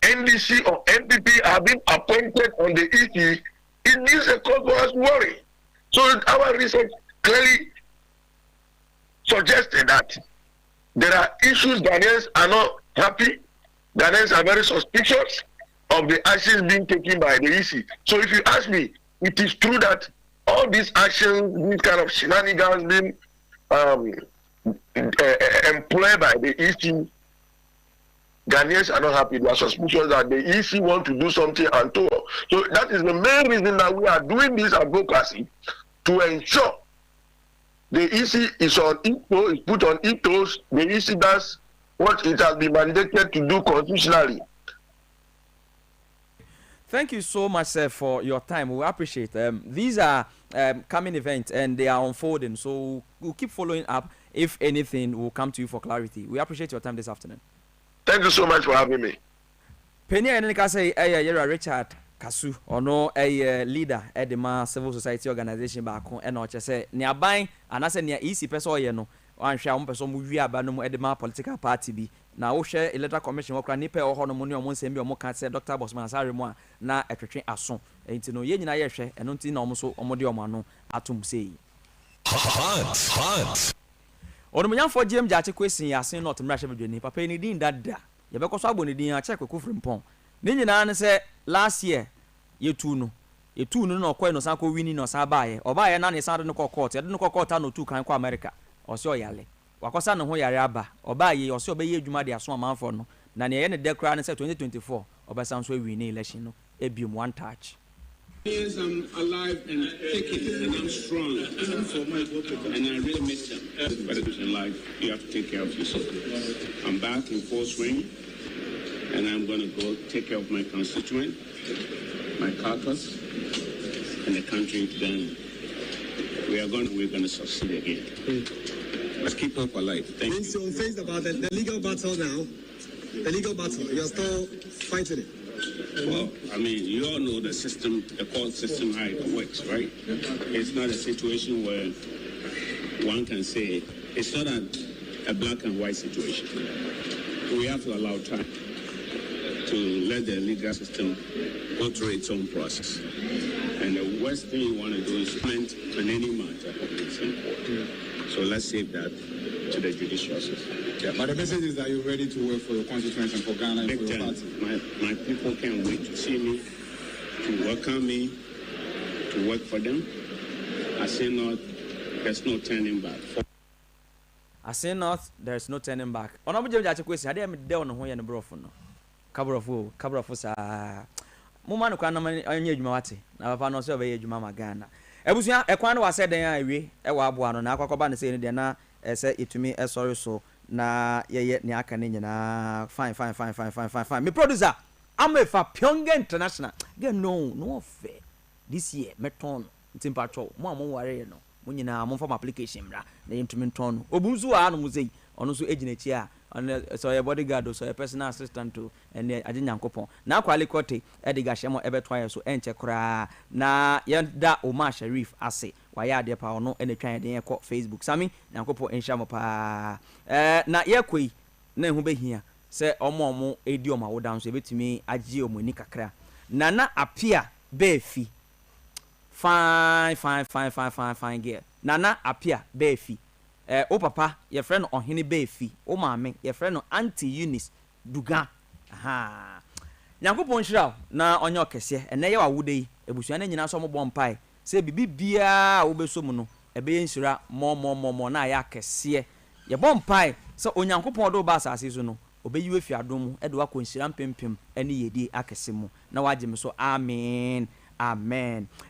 NDC or NPP have been appointed on the EC, it gives a cause for us to worry. So our research clearly suggested that there are issues Ghanaians are not happy, Ghanaians are very suspicious of the actions being taken by the EC. So if you ask me, it is true that all these actions, these kind of shenanigans being employed by the EC, Ghanaians are not happy. They are suspicious that the EC want to do something untoward. So that is the main reason that we are doing this advocacy, to ensure the EC is on its toes, is put on its toes. The EC does what it has been mandated to do constitutionally. Thank you so much, sir, for your time. We appreciate them. These are coming events and they are unfolding. So we'll keep following up. If anything, we'll come to you for clarity. We appreciate your time this afternoon. Thank you so much for having me. Penny and I say, Richard Kasu, or no, a leader at the civil society organization back home, and not just say, near buying, and I say near easy person, you know, one share one person movie about no at the political party be. Now, share electoral commission or nipe or honor on one same or more can say Dr. Bosman Sarimo, na a train as soon, and to know yen I share, and not in almost omodio mano, atum say. Hot. On the young for Jim Jatty question, I say not to rush every day, Papa any din that da. You because I won't need a check with Kufrin Pong. Nina say last year, you two no coin no sanko winning or sabaye, or buy an honest no court, I don't know court no two can America, or so yale. Wakosa no hoyaraba, or buy ye or so be ye juma dia so man for no. Nani any decran said 2024, or by some way we need election no, a beam one touch. Yes, I'm alive and kicking, and I'm strong, and I really miss them. But in life, you have to take care of yourself. I'm back in full swing, and I'm going to go take care of my constituent, my caucus, and the country. Then we're going to succeed again. Let's keep hope alive. Thank you. So face about the legal battle now. The legal battle, you're still fighting it. Well, I mean, you all know the system, the court system, how it works, right? It's not a situation where one can say, it's not a black and white situation. We have to allow time to let the legal system go through its own process. And the worst thing you want to do is comment on any matter it's in court. So let's save that to the judicial system. Yeah, but the message is that you're ready to work for your constituents and for Ghana and for your party. My people can't wait to see me, to welcome me, to work for them. I say not, there's no turning back. I say not, there's no turning back. On a budget question, I didn't down on who and the brofo. Cover of us are Mumano Kanaman on your Jumati. Now, if I know so, Jumama Ghana. Ebusia ekwan wa said den awie e wa aboa no na akwakoba ne say ne de na say itumi e sorry so na ye ne aka ne nyina fine me producer Amefa Pyongyang International again no fair this year meton ntimpatro mo ware no mo nyina mo form application mra na yentumi ton obunzu a no muzei ono so ejina chi a so your bodyguard so your personal assistant to and ajenyankopon na kwale kote ediga hye ebeto aye so enche kra na yenda Omar Sharif ase waya ade pa ono ene twan den ekọ Facebook sami nyankopon enhya mo pa na yakoi na ehu behia se omo edi oma wodan so ebetimi agye omoni kakra na apia befi fine girl nana apia befi o papa your friend Ohene Befi o maame your friend Auntie Eunice Duga aha Nyankopon hira na onye okese ene ye wawude yi ebusua na nyina so mo bompai se bibia wo besom no ebe ye nhira mo na ya kese ye bompai se onyankopon do ba asase so no obeyi wefi adom e do akonhira mpempem ene yedi akese mu na waje me so amen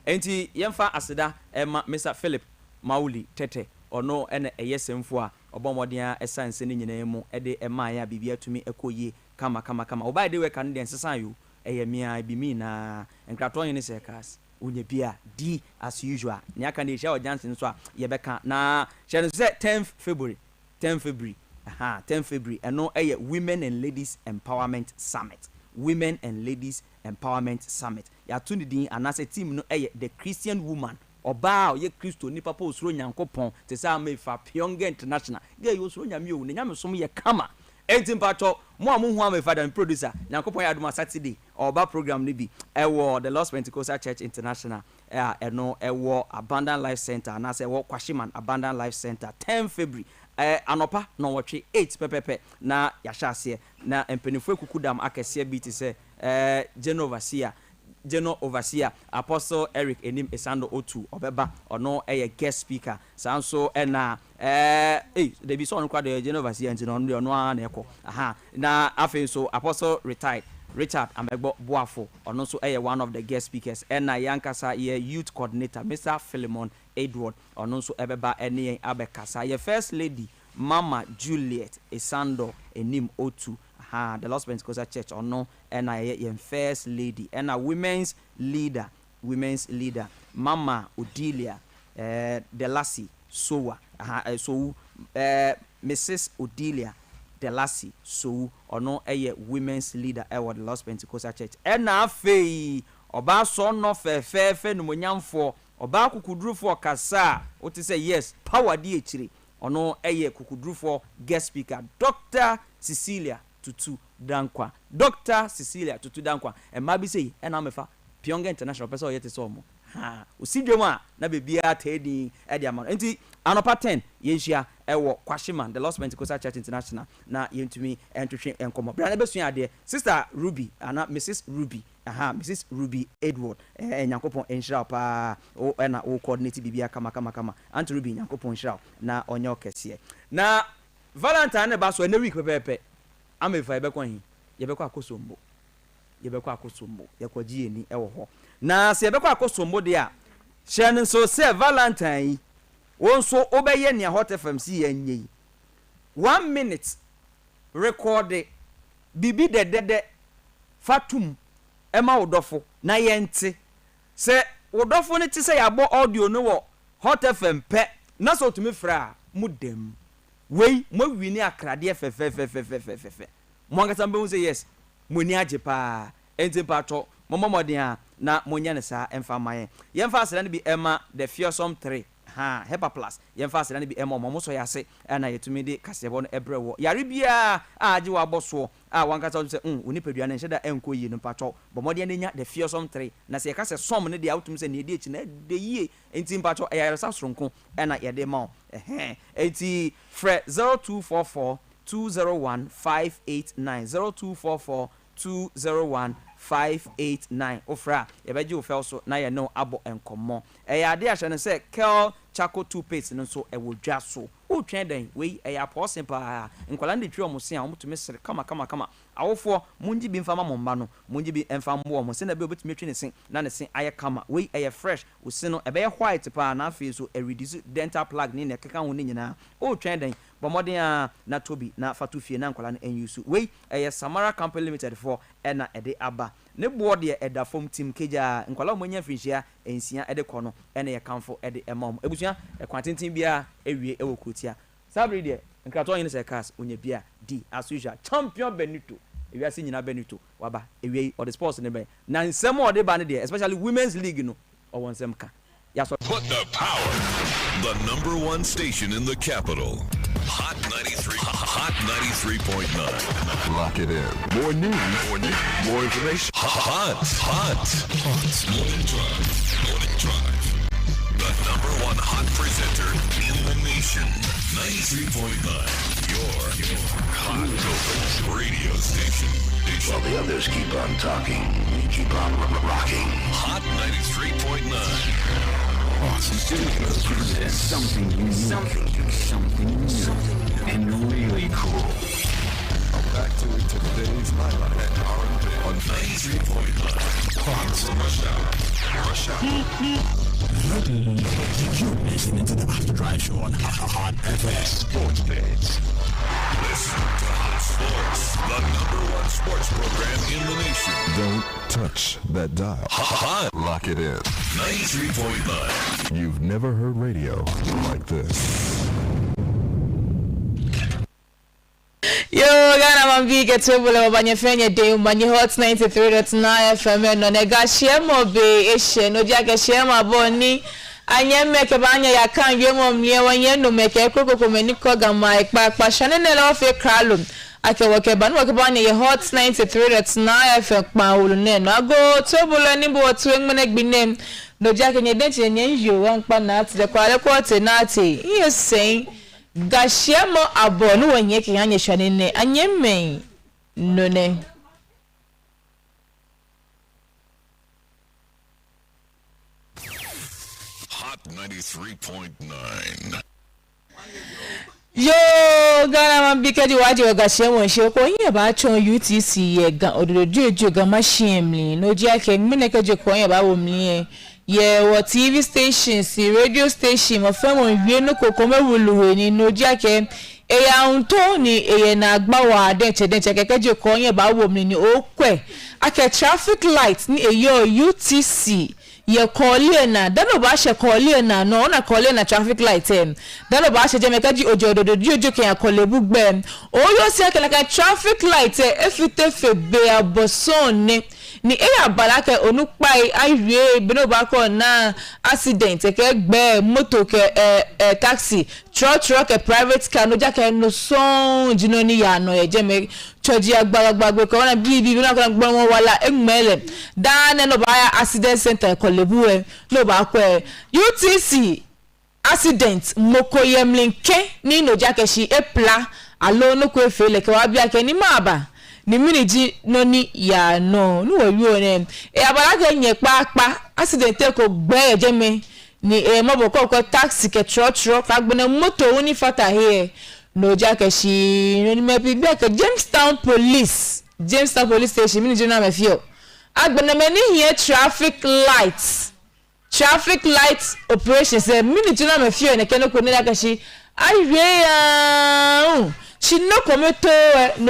enti yemfa aseda Mr. Philip Mauli Tete ono ene eyesemfo a obomodia essence ni nyina mu de ema ya bibia tumi ekoye kama oba de we kan den sesan yo eyemia bi na enkrato yin se kas unye bia di as usual ni aka na ehia Johnson so a ye beka na she no say 10th February 10th February eno eye Women and Ladies Empowerment Summit. Women and Ladies Empowerment Summit. Ya tuni din anase team no eye the Christian woman. Oba ye Kristo ni papa osuro Nyankopon te sa Amefa Pyongyang International. Ge yo osuro nyame o ne nyame som ye kama. Entim pato mo amu hu Amefa dan producer Nyankopon ya aduma Saturday oba program ni bi ewo the Lost Pentecostal Church International eno ewo Abundant Life Center anase ewo Kwashiman Abundant Life Center 10 February anopa no watwe 8 pepepe na yashase na empenifo kukudam akese bi ti se General Overseer Apostle Eric Enim Esando Otu obeba ono guest speaker sanso na they be so on kwa the General Overseer ntino no na eko na afen so Apostle retired Richard Amegbo Boafo ono so one of the guest speakers na yankasa youth coordinator Mr. Philemon Edward ono so ebeba ene abekasa ye first lady Mama Juliet Esando Enim Otu the Lost Pentecostal Church ono na first lady and a women's leader Mama Odilia Delasi Sowa Mrs. Odilia Delasi so ono women's leader the Lost Pentecostal Church and na afei oba so no fe no monyamfo oba kukudrufo kasa o ti say yes power di echire ono kukudrufo guest speaker Dr. Cecilia Tutu Dankwa e ma bi sei e na mefa Pyongyang International person yete so mo osidwem a na bebia tedi e dia ma enti anopa 10 yehia ewo Kwashiman the Lost Pentecostal Church International na yentumi entwetwe enkomo bra na besu ade Sister Ruby ana Mrs. Ruby Mrs. Ruby Edward Nyankopon enhira pa o na o coordinate bibia kama Aunt Ruby Nyankopon enhira na onye okese na Valentine ne ba so na week pepepe Amefa yebekwa hin yebekwa akosombo yakwaji eni ewo ho na se yebekwa akosombo de a hye so se Valentine wonso obeye ne Hot FM si yenyi 1 minute record bibi de fatum ema wodofo na yente se wodofo ne ti se yabo audio no wo Hot FM pe na so tumi fra mudem wei mo wini akrade fe mwangasa mbe unse yes moni age pa enti pato momomoden na monya ne sa emfa maye yemfa asira ne bi ema the fearsome 3 Hepa Plus yemfa asira ne bi ema momo so yase na yetumi de kasebo no ebrewo yare bia age wa boso wankasa se unipadua ne nheda enko yi no pato bomoden ne nya the fearsome 3 na se yakase som ne de autum se ne de echi na de yie enti pato yare sa soronko na yede ma enti fre 0244 201 589 0244 201 589 ofra yebeji ofel so na ye no abo enkomo ade ahye ne se Kel Chaco toothpaste no so ewodwa so o twen den we apostle pa nkwala de twi omo se a omo tumi sere kama awofo munji bi mfama momba no munji bi emfa mbo omo se na be obetumi twi ne sen na ne sen aye kama we fresh o se no ebe white pa na afi so reduce dental plug ni ne keka ho ni nyina o twen den bomoden na tobi na fatufie na nkwala no enyusu we Samara Company Limited for na ede aba ne board ye eda form team keja nkwala omonya finhia ensia ede kono ene ye kanfo ede emam ebusua ekwantintin bia ewie ewokutia sabri de nkrato yin se cars onya bia di as usual champion Benito ewiase nyina Benito waba ewie or the sports ne be na nsem o de ba ne de especially women's league no o won sem ka ya so put the power the number 1 station in the capital Hot 93.9 lock it in more news more information hot morning drive the number 1 hot presenter in the nation 93.9 your hot radio station while the others keep on talking we keep on rocking Hot 93.9 Austin Studios presents something unique, something new, and really cool. Back to today's highlight at R&B on 93.9. Rush Hour. You're listening to the After-Drive Show on Hot FM. Sports Bits. Listen to Hot Sports, the #1 sports program in the nation. Don't touch that dial. Hot. Lock it in. 93.9. You've never heard radio like this. Yo, Ghana man big at table of Banyafenya Day, Bany Hot 93.9 FM, no Negashemo be Ishe, no Jackashema Boni. Anya make a banya ya kan yemo mie wanye no make a koko komeniko gama ekpa shane ne lo fe kralum ake woke ban woke banya ye Hot 93.9 FM pa ulune no ago tobolo ni bo tu enmene gbinem no jake nye denche nye yo wan pa na ati de kwale kote na ati yes saying gashemo abo no wanye ke anya shane ne anye men no ne Hot 93.9. Yo, Ghana man bika di waje wa gashemo she ko yin ba chon UTC ye ga ododo ga machine no ji ake mine ke je ko yin ba wo mli ye wo TV stations radio station mo fe mo wie no kokko mewulu ni no ji ake e ya unto ni e na agba wa denche keke je ko yin ba wo mli ni o kwe ake traffic light ni e yo UTC ye callie na dano ba she callie na no na callie na traffic light dano ba she je mekaji ojododo jojo ke akolebu gbe o yo si ake like traffic light efite febe aboson ni e abala ke onupai aye bino ba ko na accident ke gbe moto ke taxi truck private car no jake no son jino ni ya no ye je me choji agbagbe ko na bi na ko gbo won wala emele dan no ba accident center ko lebu no ba ko UTC accident mokoye mlinke ni no jake shi epla alo no ko efele ke wa bia ke ni maba ni miniji no ni ya no ni wo wi ne e abala ke nye pa accident ko gbe je me ni mo ko taxi ke truck agbona moto woni fata here no jake shi no ni me bi ke Jamestown police station miniji na me fio agbona me ni here traffic lights operations miniji na me fio ne ke no ko ni jake shi aye chinoko meto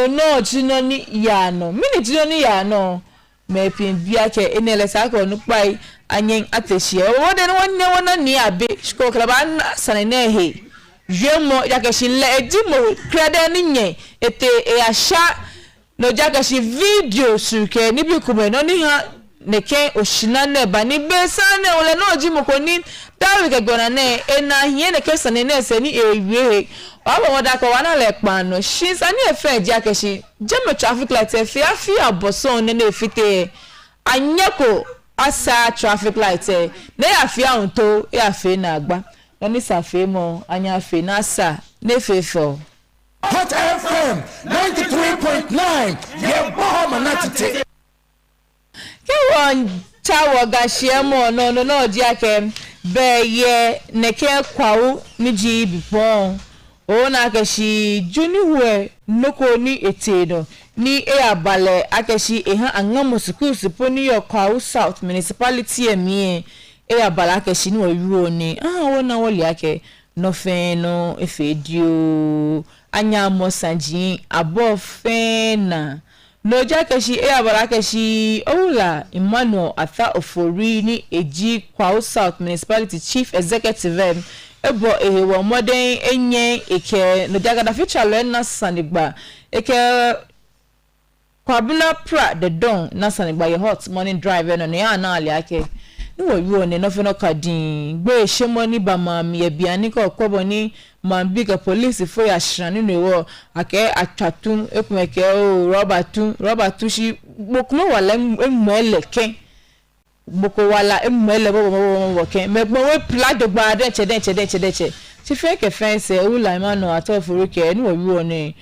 no chino ni ya no mini chino ni ya no me pin bia ke enele sa ko no pai anyen atehie wo de no wona ni abe ko klaba sane na he jemo yake shin le edimo krede ni nye ete e asha no jake shi video suke ni bi kuma no ni ha neke oshina ne ba ni be sane ole no jimo ko ni dawe ke gona ne ena hie ne ke sane ne se ni ewie Aba wada ko wana le pano shin ani efe ji akeshi jeme traffic light fi aboson ne na fite anyeko asa traffic light na ya fi ahunto ya fi na agba oni safe mo anya fi na sa ne fefo Hot FM 93.9 ye bohoma natite ke won chawo gashiemo no ji ake be ye neke kwawo ni ji bipon ona akashi juniwe noko ni etedo ni e abale akashi eha angamo schools poni Yokwa South municipality emie e abale akashi ni owo ni wona wole ake no fe no efedio anyamo sanji abofena no jakashi e abale akashi ola Emmanuel Atha Ofori ni eji Kwa South municipality chief executive ebo ehewo modern enye eke no jagada future learner sanigba eke kwabuna pra the don na sanigba ye hot morning drive no ya na ali ake ni wo wi one no fe no kadin gbe shemo ni ba ma mi ebiani ko kobo ni man big police fo ya shrani no wo ake atwatum ekumeke o rubber tu shi bokuma wala emmeleke boko wala emele bo ke megbo we plado gba denche ti fake fence ula Emmanuel Atha Ofori ke ni wo wi oni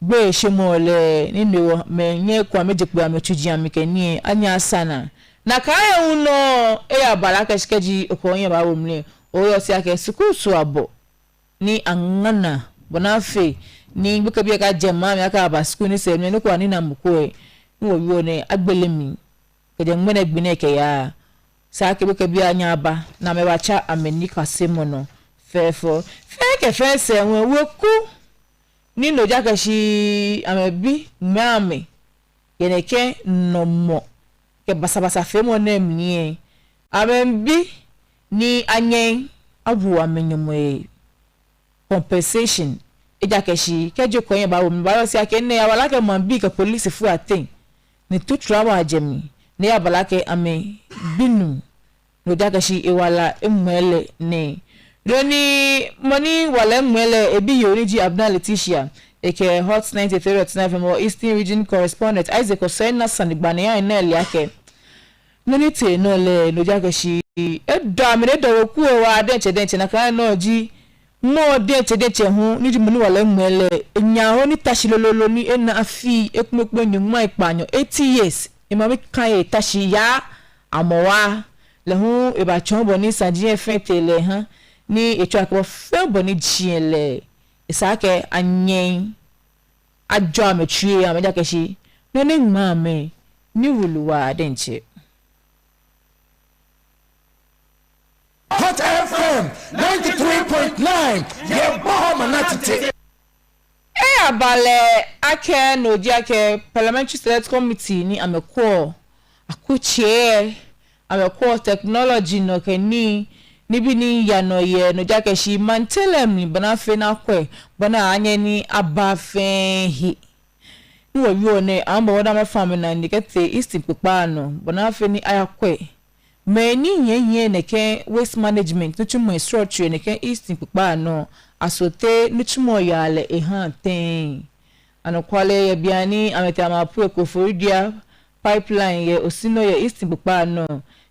gbe shemole ninu menye kwa mejepe ametuji amike ni anya sana na kaya uno e abala ka shikeji okonye ba wo mle o yo si ake sukusu abo ni angana bonafe ni gbe bia ka jema mi aka ba school ni se ni ko ani na muko e ni wo wi oni agbelemi keje ngmene gbine ke ya sa ke be bia nya aba na me wacha ameni kasemo no fefo feke fese weku ni no jakashi amebi mame yeneke nomo ke basabasa femo nem ni amembi ni anyen abu amenyomo compensation ejakashi kejo koyen ba wo mba yo si akenne ya wala ke mambi ke police fu aten ni tutrawa ajemi ne ya bala ke ame binu no jakashi ewala emele ne Doni money wale mwele ebi yoriji Abna Letitia eke Hot 93.9 FM or Eastern Region correspondent Isaac Osena Sanigbani ya ineli yake noni te no le no jagashi edo amene do ku wa denche na kan no ji mo denche hu ni muni wale mwele nya ho ni tashilololo ni ena afi ekumekpe nyuma ipanyo 80 years imami kan tashi ya amowa le hu e ba chon boni sanji fete le han ni etwa ko febo ni jiele isake anyen ajo ametwie ameja keshi no ni mame ni wuluwa denche Hot FM 93.9 ye bohoma natite abale ake no diake parliamentary select committee ni amekwo akuchie amekwo technology no keni nibi ni ya no ye no jakeshi mantelem ni bana fe na kwe bana anye ni abafe hi ni wo yo ne amba woda ma fam na ndikete east pepa no bana fe ni ayakwe meni yenye ne ke waste management no chumo structure ne ke east pepa no asote no chumo yale ehan ten anokwale ye biani ametama pu ekoforidia pipeline ye osino ye east pepa no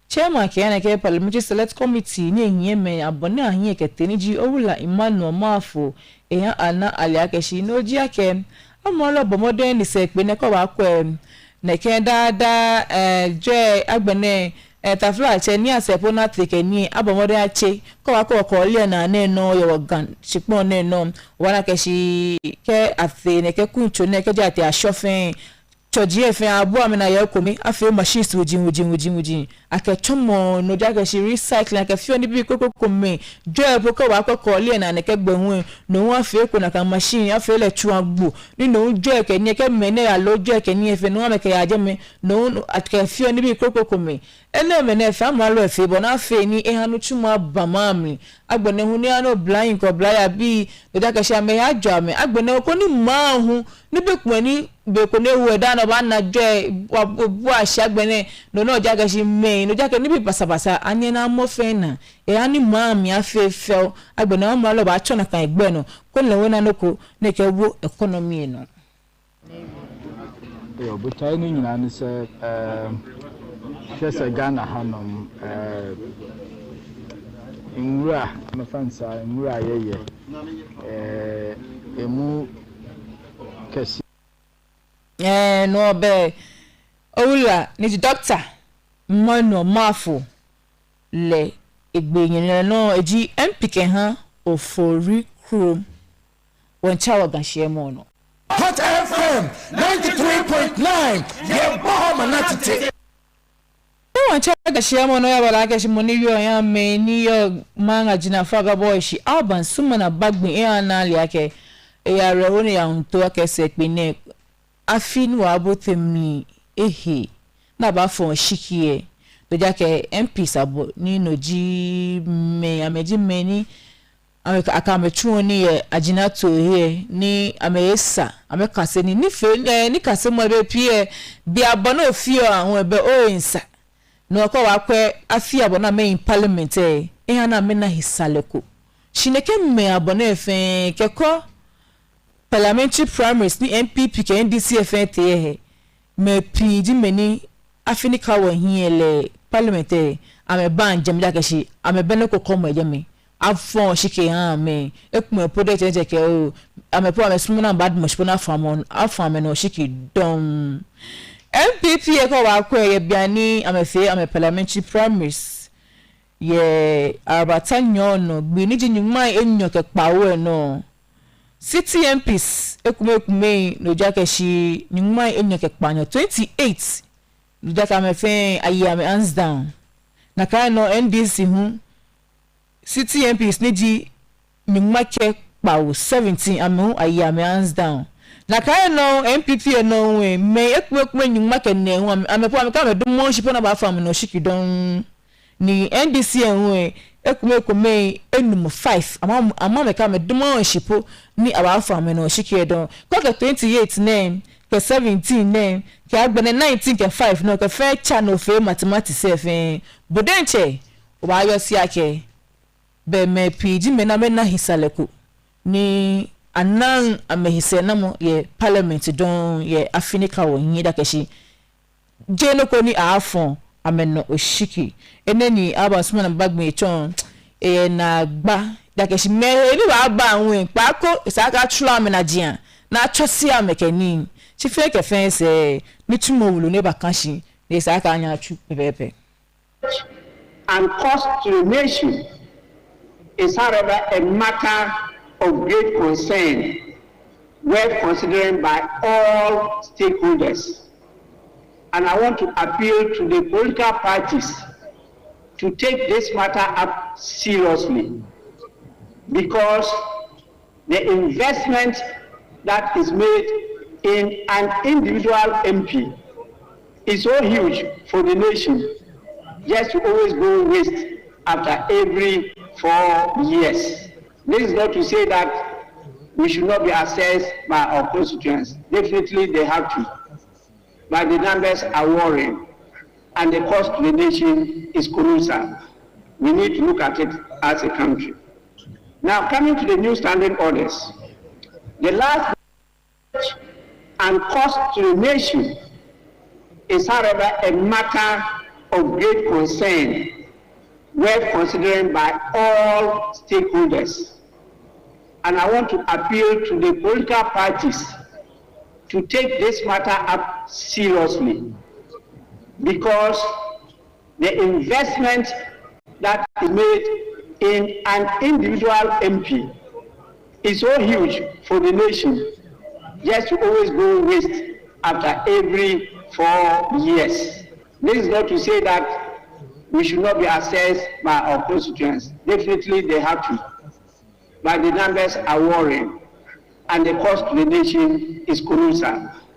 Chairman Kiana ke Parliamentary Select Committee ni enyeme abone ahie keteniji owula Emmanuel Mafo eya ana aliakeshi no jiake amolo bomode ni se pe ne ko wa kwe ne ke dada je agbene tafla che ni asepo na teke ni abomode ache ko wa ko le na ne no yo gan chipon ne no wana keshi ke afi ne ke kuncho ne ke jate ashofen choji efe abu amina ya komi afi machines wujin akechomo no jaga shi recycling akefi oni bi koko komi jo epo ko wa koko le na ne ke gbehun no wa fi ko na kan machine afi le tu agbo ni no jo eke ni ke mene ya lo jo eke ni efe no wa me ke ya je me no akefi oni bi koko komi ene mene efe amalo efe bo na afi ni ehanu chuma bamami agbone hu ni ano blind ko blaya bi no jaga shi ame ya jo ame agbone ko ni ma hu ni be ku ni be ko ne hu eda no ba na je bu asagbene no jaga shi me no jaga ni bi basabasa anye na mo fe na e ani mami afefe agbena ma lo ba chona kan egbe no ko le wona no ko ne ke wo economy no yo butai ni nyina ni se hwese Ghana hanom nwura ma fansa nwura yeye emu kasi no be owula ni doctor Mano Mafo le egbenyen no eji MPK han ofori krom woncha wagahye mo no Hot FM 93.9 ye bohoma natite woncha wagahye mo no ya bala keshi mo ni yo ya me ni yo manga jina faga boy shi Alban sumana bagbin e anali yake e ya rehoni ya nto akese pene afin wa abotemni ehe na ba fon shikie to jake MP sabo ni noji me ameji meni akamechu ni ajinato here ni ameyesa amekase ni fe ni kase mo be pie bi abona ofio awon ebe o insa no ko wa kwe afia abona me in parliament ha na me na hisaleko shineke me abona efe keko parliamentary primaries ni MPP ke NDC FNT me piji meni afinika wo hiele parliament ame ban jam jakeshi ame bene ko komo ejemi afon shike ha me ekume project enje ke o ame po ame smuna bad moshpona famon afame no shike dom MPP e ko wa ko ye biani ame fe ame parliamentary primaries ye arbatanyo no gbi ni jinyuma enyo ke pawo no city MPs ekume no jakeshi nyuma enyo ke panyo 28 that I'm a fan I am hands down na kan no NDC hu city MPs ne di nyumake pawo 17 amu ayi me hands down na kan no MPP no we me ekwe nyumake ne hu amepo ameka me dum mo shipo na ba fam no shiki don ni NDC hu ekwe enum 5 ama meka me dum mo shipo ni aba fam no shiki don kwa 28 name ke 17 name ke agbene 19 ke 5 no ke fe cha no fe mathematics fe bodenche oba yo si ake be me piji me na hisaleko ni anan amehise na mo ye parliament don ye afinika wo nyida keshi jeno ko ni afon ameno oshiki eneni abasuma na bagme chon na gba da keshi me ni wa ba anwen pako isaka tru amena jian na chosi amekeni chife ke fense mitumo wulu ne bakanshi ne isaka anya tru pepepe and cost to the nation is however a matter of great concern worth considering by all stakeholders. And I want to appeal to the political parties to take this matter up seriously, because the investment that is made in an individual MP is so huge for the nation, just to always go waste after every 4 years. This is not to say that we should not be assessed by our constituents. Definitely they have to. But the numbers are worrying, and the cost to the nation is colossal. We need to look at it as a country. Now, coming to the new standing orders, the last and cost to the nation is, however, a matter of great concern worth considering by all stakeholders. And I want to appeal to the political parties to take this matter up seriously, because the investment that is made in an individual MP is so huge for the nation, just to always go waste after every 4 years. This is not to say that we should not be assessed by our constituents. Definitely they have to. But the numbers are worrying, and the cost to the nation is colossal.